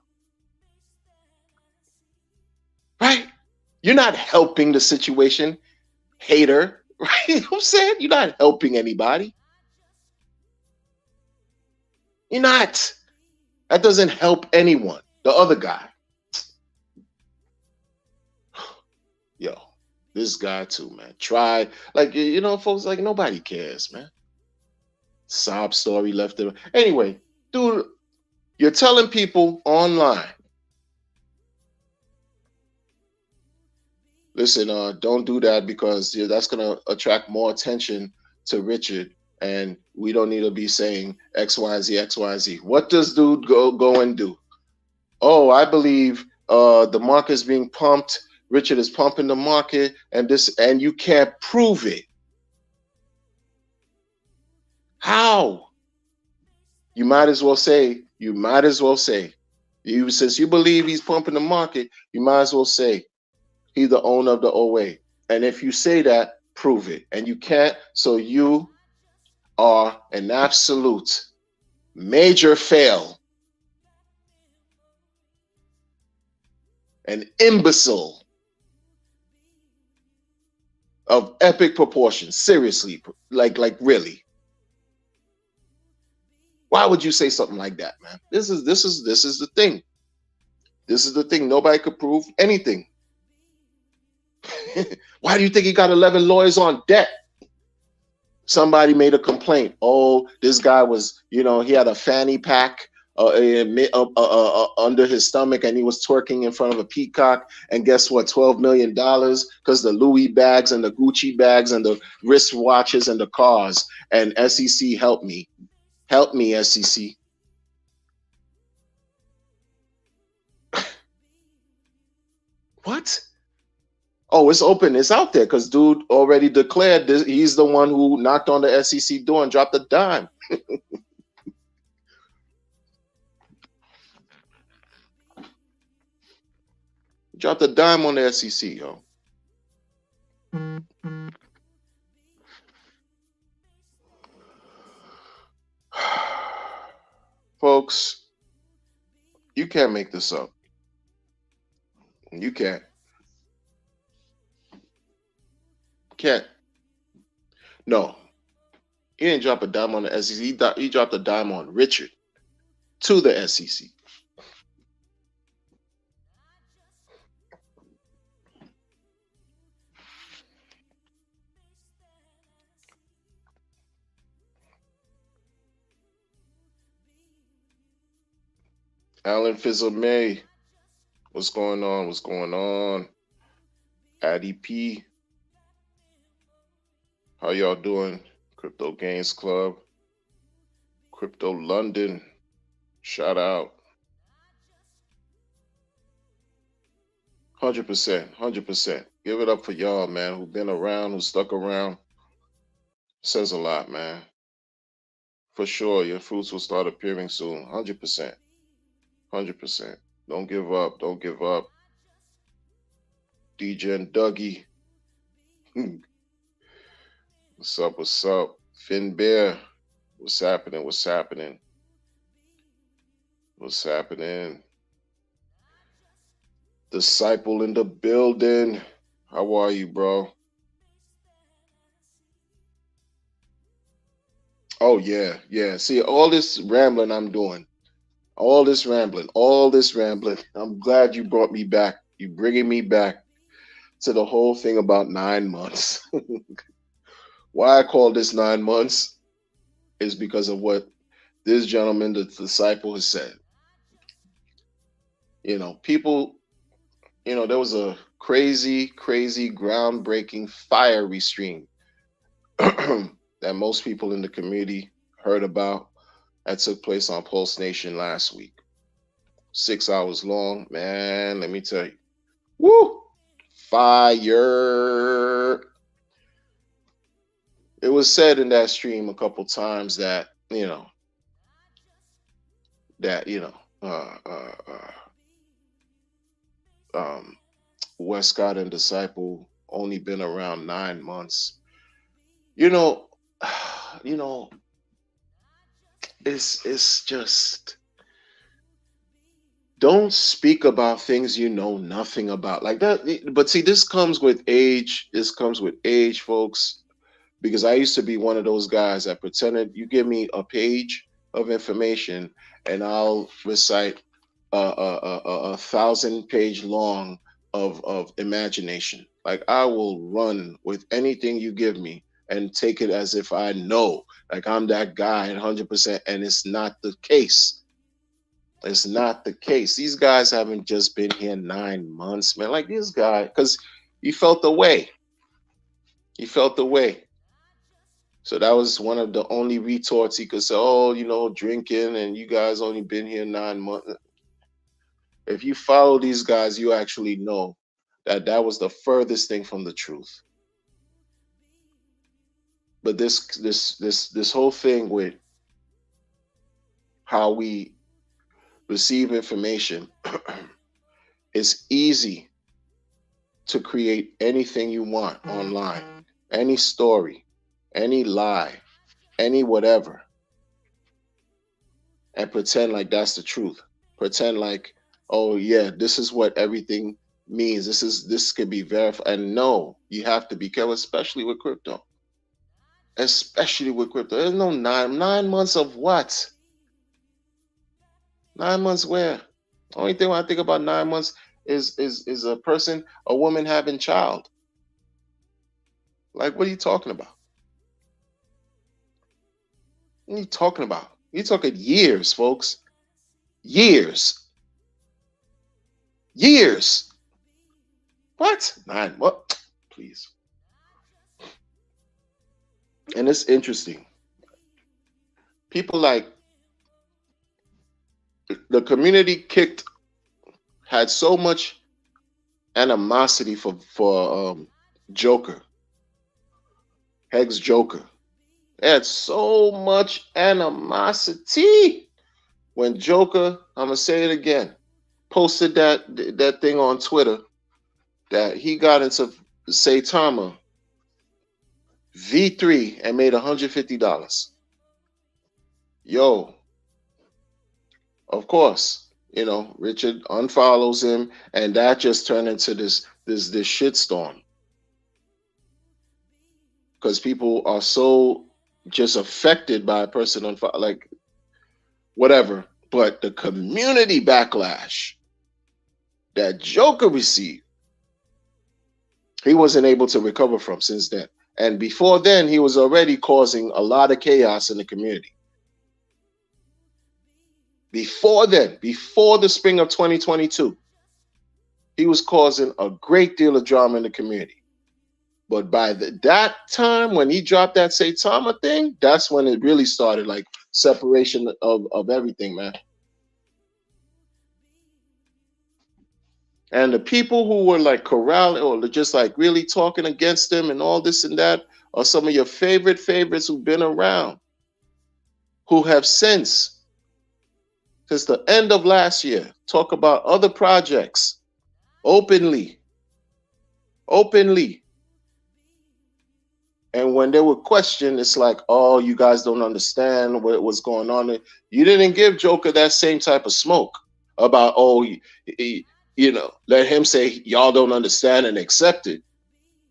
A: Right? You're not helping the situation, hater. Right? Who said you're not helping anybody? You're not. That doesn't help anyone. The other guy. Yo, this guy too, man. Try, like, folks, like, nobody cares, man. Sob story left there. Anyway, dude, you're telling people online, listen, don't do that because that's going to attract more attention to Richard, and we don't need to be saying X, Y, Z, X, Y, Z. What does dude go and do? Oh, I believe the market is being pumped. Richard is pumping the market, and you can't prove it. How? You might as well say, since you believe he's pumping the market, you might as well say he's the owner of the OA. And if you say that, prove it. And you can't, so you are an absolute major fail. An imbecile of epic proportions. Seriously, like really. Why would you say something like that, man? This is the thing. This is the thing. Nobody could prove anything. Why do you think he got 11 lawyers on deck? Somebody made a complaint. Oh, this guy was, he had a fanny pack under his stomach and he was twerking in front of a peacock. And guess what? $12 million because the Louis bags and the Gucci bags and the wristwatches and the cars. And SEC, help me. Help me, SEC. What? Oh, it's open. It's out there because dude already declared this. He's the one who knocked on the SEC door and dropped a dime. Dropped a dime on the SEC, yo. Folks, you can't make this up. You can't. Can't. No. He didn't drop a dime on the SEC. He dropped a dime on Richard to the SEC. Alan Fizzle May. What's going on? What's going on? Addy P. How y'all doing? Crypto Gains Club. Crypto London. Shout out. 100%. 100%. Give it up for y'all, man, who've been around, who stuck around. Says a lot, man. For sure, your fruits will start appearing soon. 100%. 100%. Don't give up. Don't give up. DJ and Dougie. What's up? What's up? Finn Bear. What's happening? What's happening? What's happening? Disciple in the building. How are you, bro? Oh, yeah. Yeah. See, all this rambling I'm doing. All this rambling. I'm glad you brought me back. You bringing me back to the whole thing about 9 months. Why I call this 9 months is because of what this gentleman, the disciple, has said. People, there was a crazy, groundbreaking, fiery stream that most people in the community heard about that took place on Pulse Nation last week. 6 hours long, man, let me tell you. Woo! Fire! It was said in that stream a couple times that, Westcott and Disciple only been around 9 months. It's just, don't speak about things you know nothing about like that. But see, this comes with age. Folks, because I used to be one of those guys that pretended you give me a page of information and I'll recite a 1,000-page long of imagination. Like I will run with anything you give me and take it as if I know, like I'm that guy 100%, and it's not the case. It's not the case. These guys haven't just been here 9 months, man. Like this guy, because he felt the way. So that was one of the only retorts he could say, oh, drinking, and you guys only been here 9 months. If you follow these guys, you actually know that was the furthest thing from the truth. But this whole thing with how we receive information, it's easy to create anything you want online, any story, any lie, any whatever, and pretend like that's the truth. Pretend like oh yeah, this is what everything means. This could be verified. And no, you have to be careful, especially with crypto. Especially with crypto. There's no 9 months of what? 9 months where? Only thing when I think about 9 months is a person, a woman having child. Like, what are you talking about? What are you talking about? You're talking years, folks. Years. Years. What? 9 what? Please. And it's interesting. People like the community had so much animosity for Joker, Hex Joker. They had so much animosity when Joker, I'm gonna say it again, posted that thing on Twitter that he got into Saitama V3 and made $150. Yo, of course, Richard unfollows him, and that just turned into this shitstorm because people are so just affected by a person on like whatever. But the community backlash that Joker received, he wasn't able to recover from since then. And before then, he was already causing a lot of chaos in the community. Before then, before the spring of 2022, he was causing a great deal of drama in the community. But by that time, when he dropped that Saitama thing, that's when it really started, like separation of everything, man. And the people who were like corralling or just like really talking against him and all this and that are some of your favorites who've been around, who have since the end of last year, talk about other projects openly. And when they were questioned, it's like, oh, you guys don't understand what's going on. You didn't give Joker that same type of smoke about, oh, let him say y'all don't understand and accept it.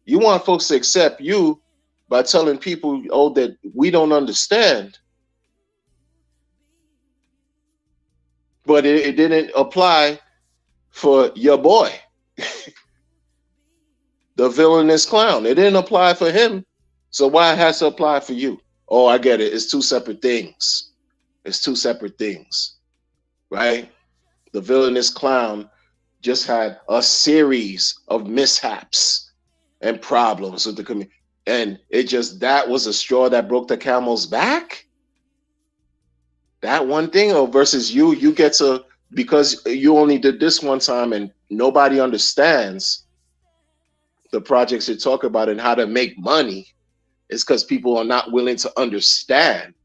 A: You want folks to accept you by telling people, oh, that we don't understand. But it didn't apply for your boy, the villainous clown. It didn't apply for him. So why it has to apply for you? Oh, I get it. It's two separate things. Right? The villainous clown just had a series of mishaps and problems with the community. And that was a straw that broke the camel's back. That one thing, or versus you get to, because you only did this one time and nobody understands the projects you talk about and how to make money. It's because people are not willing to understand.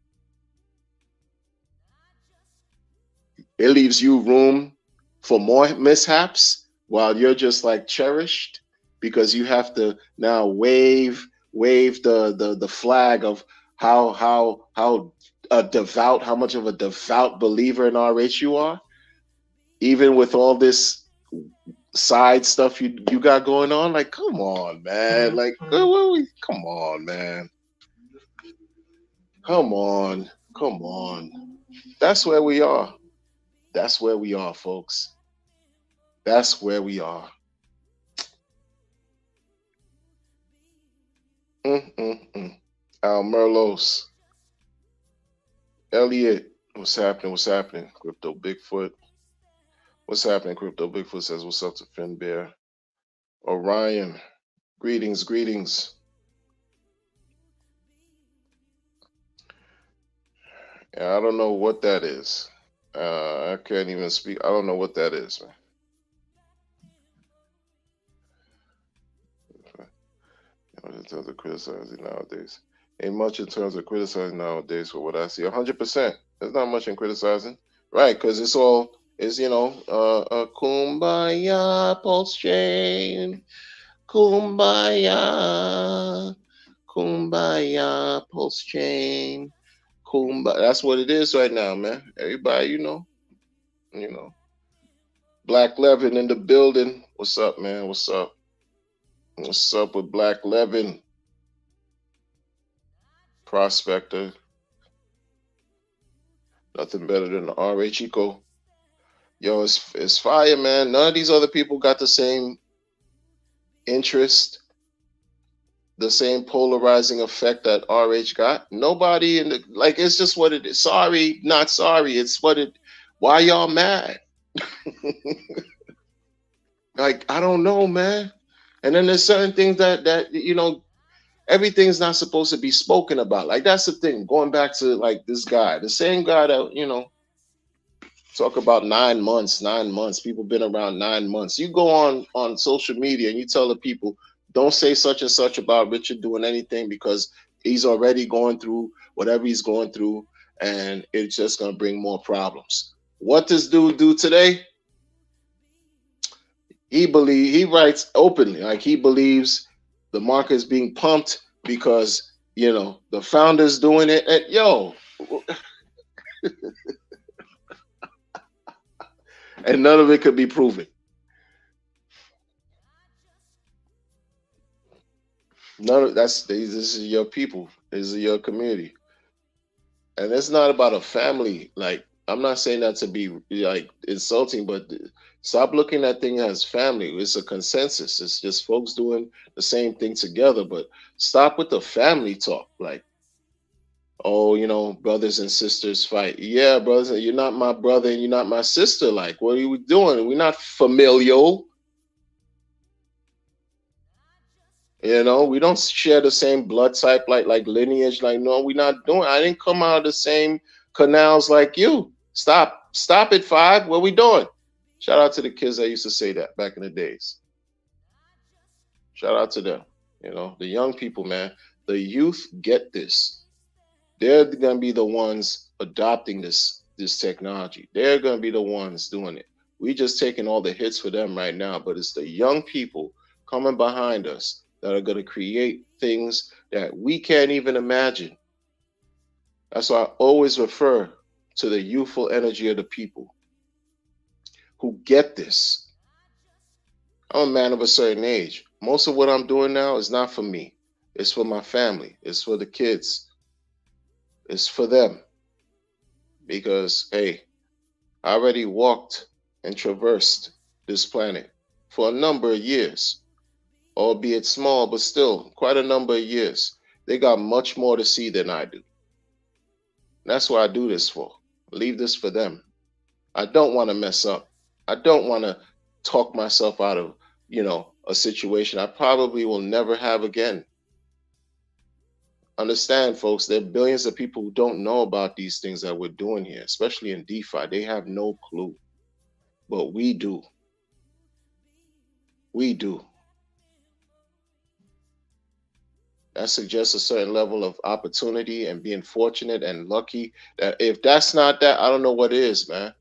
A: It leaves you room for more mishaps while you're just like cherished, because you have to now wave the flag of how much of a devout believer in RH you are, even with all this side stuff you got going on. Like, come on, man. Like, come on, man. Come on. That's where we are. That's where we are, folks. That's where we are. Al Merlos. Elliot, what's happening? Crypto Bigfoot. What's happening? Crypto Bigfoot says, what's up to Finn Bear? Orion, greetings. Yeah, I don't know what that is. I can't even speak. I don't know what that is, man. In terms of criticizing nowadays, ain't much in terms of criticizing nowadays for what I see. 100%. There's not much in criticizing, right? Because it's all is kumbaya pulse chain, kumbaya pulse chain, kumbaya. That's what it is right now, man. Everybody, Black Levin in the building. What's up, man? What's up? What's up with Black Levin? Prospector. Nothing better than the RA Chico. Yo, it's fire, man. None of these other people got the same interest, the same polarizing effect that RH got. Nobody in the like. It's just what it is. Sorry, not sorry. It's what it. Why y'all mad? Like I don't know, man. And then there's certain things that everything's not supposed to be spoken about. Like that's the thing. Going back to like this guy, the same guy that talk about 9 months, 9 months. People been around 9 months. You go on social media and you tell the people, don't say such and such about Richard doing anything because he's already going through whatever he's going through, and it's just gonna bring more problems. What does dude do today? He writes openly, like he believes the market is being pumped because the founders doing it. And and none of it could be proven. None of that's this is your people. This is your community. And it's not about a family. Like I'm not saying that to be like insulting, but stop looking at things as family. It's a consensus. It's just folks doing the same thing together. But stop with the family talk. Like, oh, brothers and sisters fight. Yeah, brothers, you're not my brother and you're not my sister. Like, what are we doing? We're not familial. We don't share the same blood type, like lineage. Like, no, we're not doing. I didn't come out of the same canals like you. Stop it, Five. What we doing? Shout out to the kids that used to say that back in the days. Shout out to them. The young people, man. The youth get this. They're gonna be the ones adopting this technology. They're gonna be the ones doing it. We just taking all the hits for them right now, but it's the young people coming behind us that are gonna create things that we can't even imagine. That's why I always refer to the youthful energy of the people who get this. I'm a man of a certain age. Most of what I'm doing now is not for me. It's for my family. It's for the kids. It's for them. Because, hey, I already walked and traversed this planet for a number of years, albeit small, but still quite a number of years. They got much more to see than I do. And that's what I do this for. Leave this for them. I don't want to mess up. I don't want to talk myself out of, a situation I probably will never have again. Understand, folks, there are billions of people who don't know about these things that we're doing here, especially in DeFi. They have no clue. But we do. We do. That suggests a certain level of opportunity and being fortunate and lucky. That if that's not that, I don't know what is, man.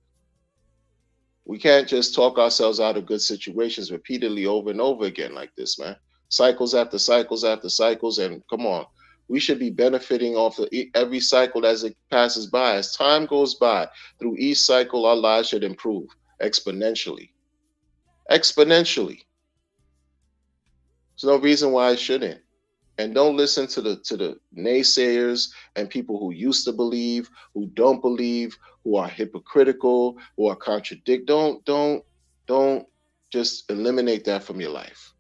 A: We can't just talk ourselves out of good situations repeatedly over and over again like this, man. Cycles after cycles after cycles, and come on, we should be benefiting off of every cycle as it passes by. As time goes by, through each cycle, our lives should improve exponentially. Exponentially. There's no reason why it shouldn't. And don't listen to the naysayers and people who used to believe, who don't believe, who are hypocritical, who are contradict. Don't just eliminate that from your life,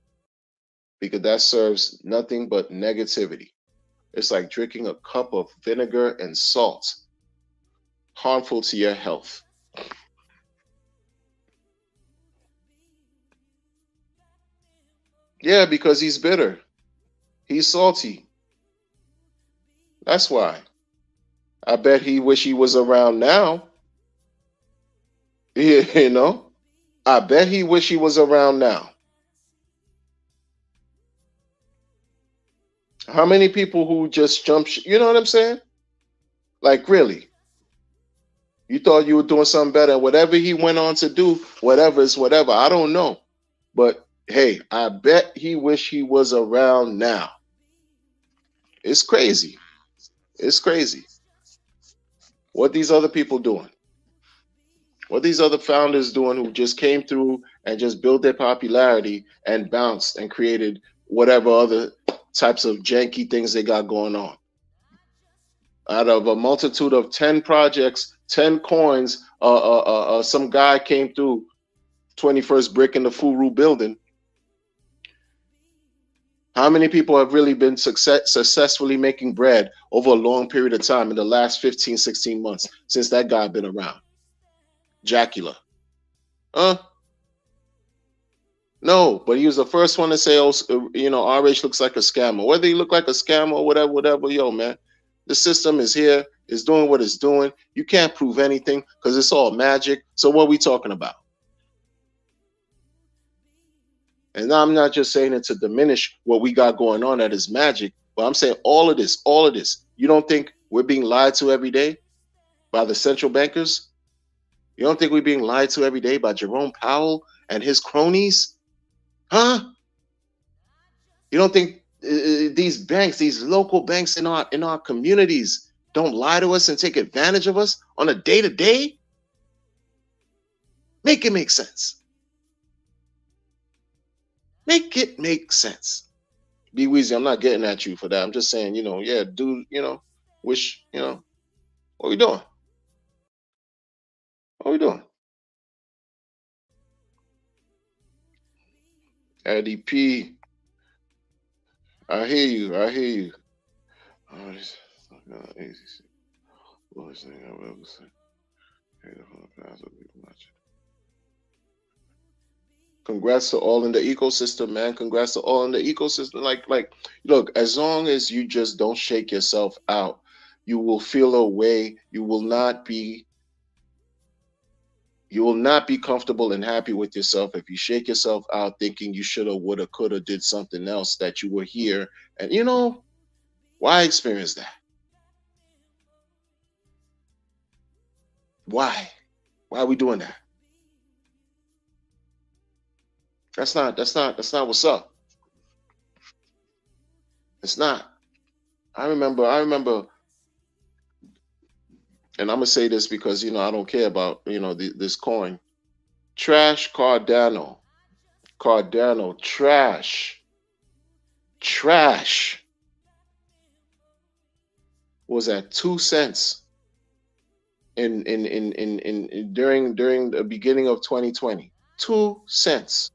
A: because that serves nothing but negativity. It's like drinking a cup of vinegar and salt, harmful to your health. Yeah, because he's bitter. He's salty. That's why. I bet he wish he was around now. You know? I bet he wish he was around now. How many people who just you know what I'm saying? Like really. You thought you were doing something better. Whatever he went on to do, whatever is whatever. I don't know. But hey, I bet he wish he was around now. It's crazy. It's crazy. What these other people doing? What these other founders doing who just came through and just built their popularity and bounced and created whatever other types of janky things they got going on. Out of a multitude of 10 projects, 10 coins, some guy came through 21st brick in the Furu building. How many people have really been successfully making bread over a long period of time in the last 15, 16 months since that guy been around? Jacula. No, but he was the first one to say, oh, RH looks like a scammer. Whether he look like a scammer or whatever, yo, man, the system is here, is doing what it's doing. You can't prove anything because it's all magic. So what are we talking about? And I'm not just saying it to diminish what we got going on that is magic, but I'm saying all of this. You don't think we're being lied to every day by the central bankers? You don't think we're being lied to every day by Jerome Powell and his cronies? Huh? You don't think these banks, these local banks in our communities don't lie to us and take advantage of us on a day-to-day? Make it make sense. Make it make sense. Be Weezy, I'm not getting at you for that. I'm just saying, yeah, dude, wish, what are we doing? What are we doing? Eddie P. I hear you. Oh, this easy. Worst thing I've ever seen. Congrats to all in the ecosystem, man. Congrats to all in the ecosystem. Like, look, as long as you just don't shake yourself out, you will feel a way. You will not be comfortable and happy with yourself if you shake yourself out thinking you shoulda, woulda, coulda, did something else that you were here. And why experience that? Why? Why are we doing that? That's not what's up. It's not. I remember, and I'm gonna say this because I don't care about this coin. Trash Cardano, trash was at 2 cents in during the beginning of 2020. 2 cents.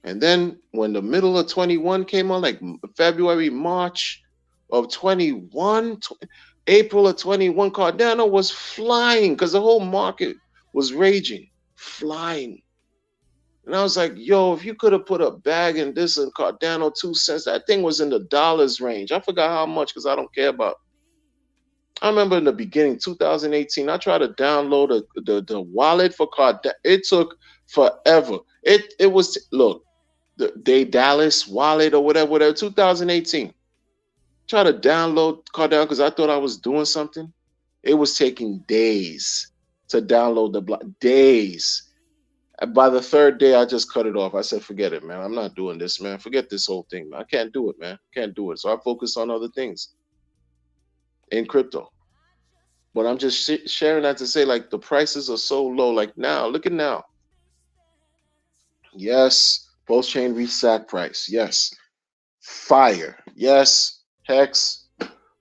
A: And then when the middle of 21 came on, like February, March of 21, April of 21, Cardano was flying because the whole market was raging, flying. And I was like, yo, if you could have put a bag in this in Cardano 2 cents, that thing was in the dollars range. I forgot how much because I don't care about. I remember in the beginning, 2018, I tried to download the wallet for Cardano. It took forever. It was, look, the Daedalus wallet or whatever, 2018. Try to download Cardano because I thought I was doing something. It was taking days to download the block. Days. And by the third day, I just cut it off. I said, forget it, man. I'm not doing this, man. Forget this whole thing, man. I can't do it, man. Can't do it. So I focus on other things in crypto. But I'm just sharing that to say, like, the prices are so low. Like now, look at now. Yes. Post-chain reset price. Yes. Fire. Yes. Hex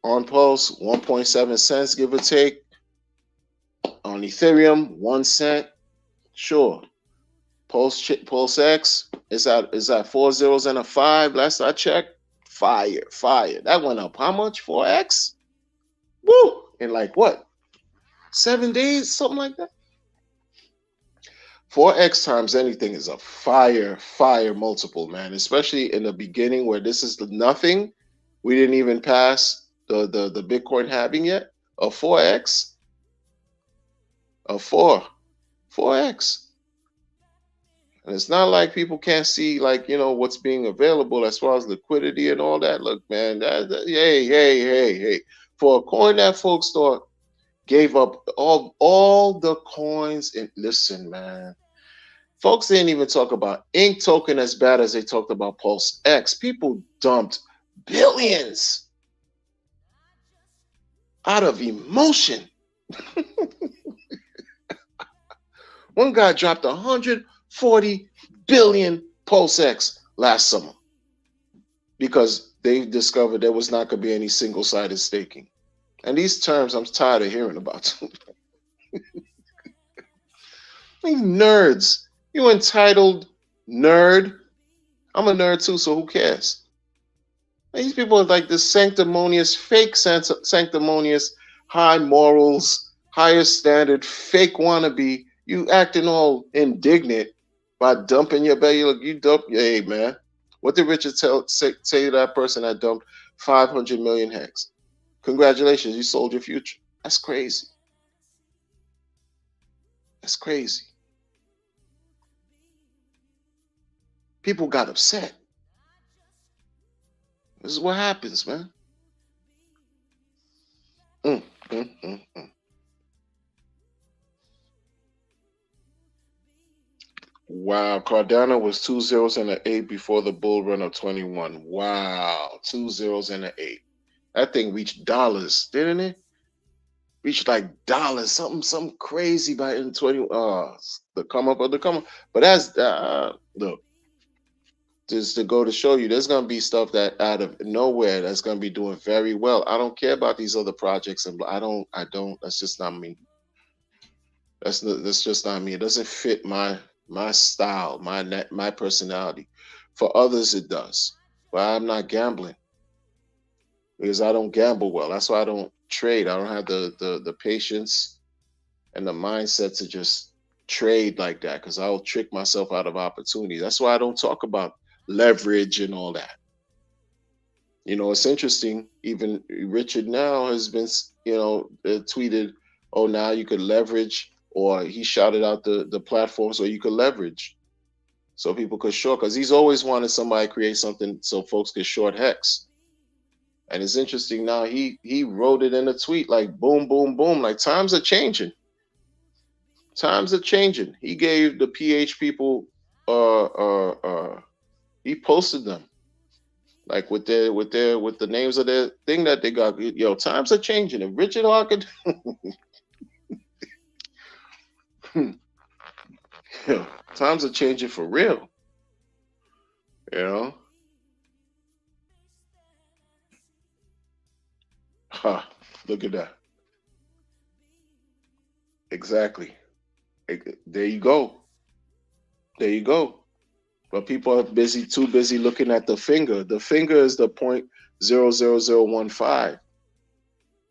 A: on Pulse, 1.7 cents, give or take. On Ethereum, 1 cent. Sure. Pulse X is at 4 zeros and a 5. Last I checked. Fire. That went up how much? 4x? Woo! In like what? 7 days? Something like that. 4x times anything is a fire multiple, man. Especially in the beginning where this is nothing. We didn't even pass the Bitcoin halving yet. A 4x. A 4x. And it's not like people can't see, like, what's being available as far as liquidity and all that. Look, man, hey. For a coin that folks thought gave up all the coins. And listen, man, folks didn't even talk about Ink token as bad as they talked about Pulse X. People dumped billions out of emotion. One guy dropped 140 billion PulseX last summer because they discovered there was not going to be any single-sided staking. And these terms I'm tired of hearing about. These nerds. You entitled nerd. I'm a nerd too, so who cares? These people are like this sanctimonious, fake sanctimonious, high morals, higher standard, fake wannabe. You acting all indignant by dumping your belly. Look, you dump. Hey, man. What did Richard say to that person that dumped 500 million hex? Congratulations, you sold your future. That's crazy. That's crazy. People got upset. This is what happens, man. Wow, Cardano was 2 zeros and an 8 before the bull run of 21. Wow, 2 zeros and an 8. That thing reached dollars, didn't it? Reached like dollars, something crazy by in 20. The come up of the come up. But that's look, just to go to show you, there's gonna be stuff that out of nowhere that's gonna be doing very well. I don't care about these other projects, and I don't. That's just not me. That's just not me. It doesn't fit my style, my personality. For others, it does, but I'm not gambling because I don't gamble well. That's why I don't trade. I don't have the patience and the mindset to just trade like that because I'll trick myself out of opportunity. That's why I don't talk about leverage and all that. You know, it's interesting. Even Richard now has been, tweeted, "Oh, now you could leverage," or he shouted out the platforms where you could leverage, so people could short. Because he's always wanted somebody to create something so folks could short hex. And it's interesting now. He wrote it in a tweet like, "Boom, boom, boom!" Like times are changing. Times are changing. He gave the PH people, he posted them like with the names of their thing that they got. Yo, times are changing. And Richard Harkin, times are changing for real. You know, look at that. Exactly. There you go. There you go. But people are too busy looking at the finger. The finger is the 0.00015.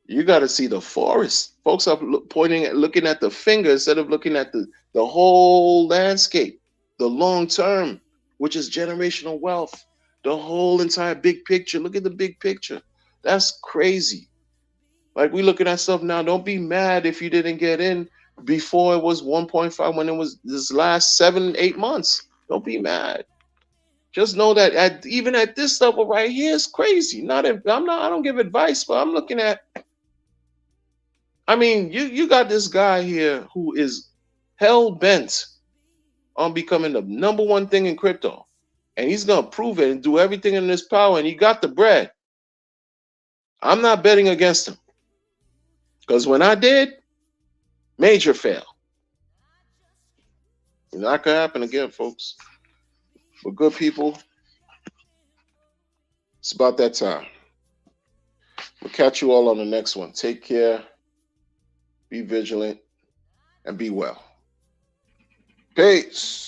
A: You got to see the forest. Folks are looking at the finger instead of looking at the whole landscape, the long term, which is generational wealth, the whole entire big picture. Look at the big picture. That's crazy. Like we looking at stuff now. Don't be mad if you didn't get in before it was 1.5 when it was this last 7-8 months. Don't be mad. Just know that even at this level right here is crazy. I don't give advice, but I'm looking at. I mean, you got this guy here who is hell bent on becoming the number one thing in crypto, and he's gonna prove it and do everything in his power, and he got the bread. I'm not betting against him because when I did, major fail. That could happen again, folks. But good people, it's about that time. We'll catch you all on the next one. Take care, be vigilant, and be well. Peace.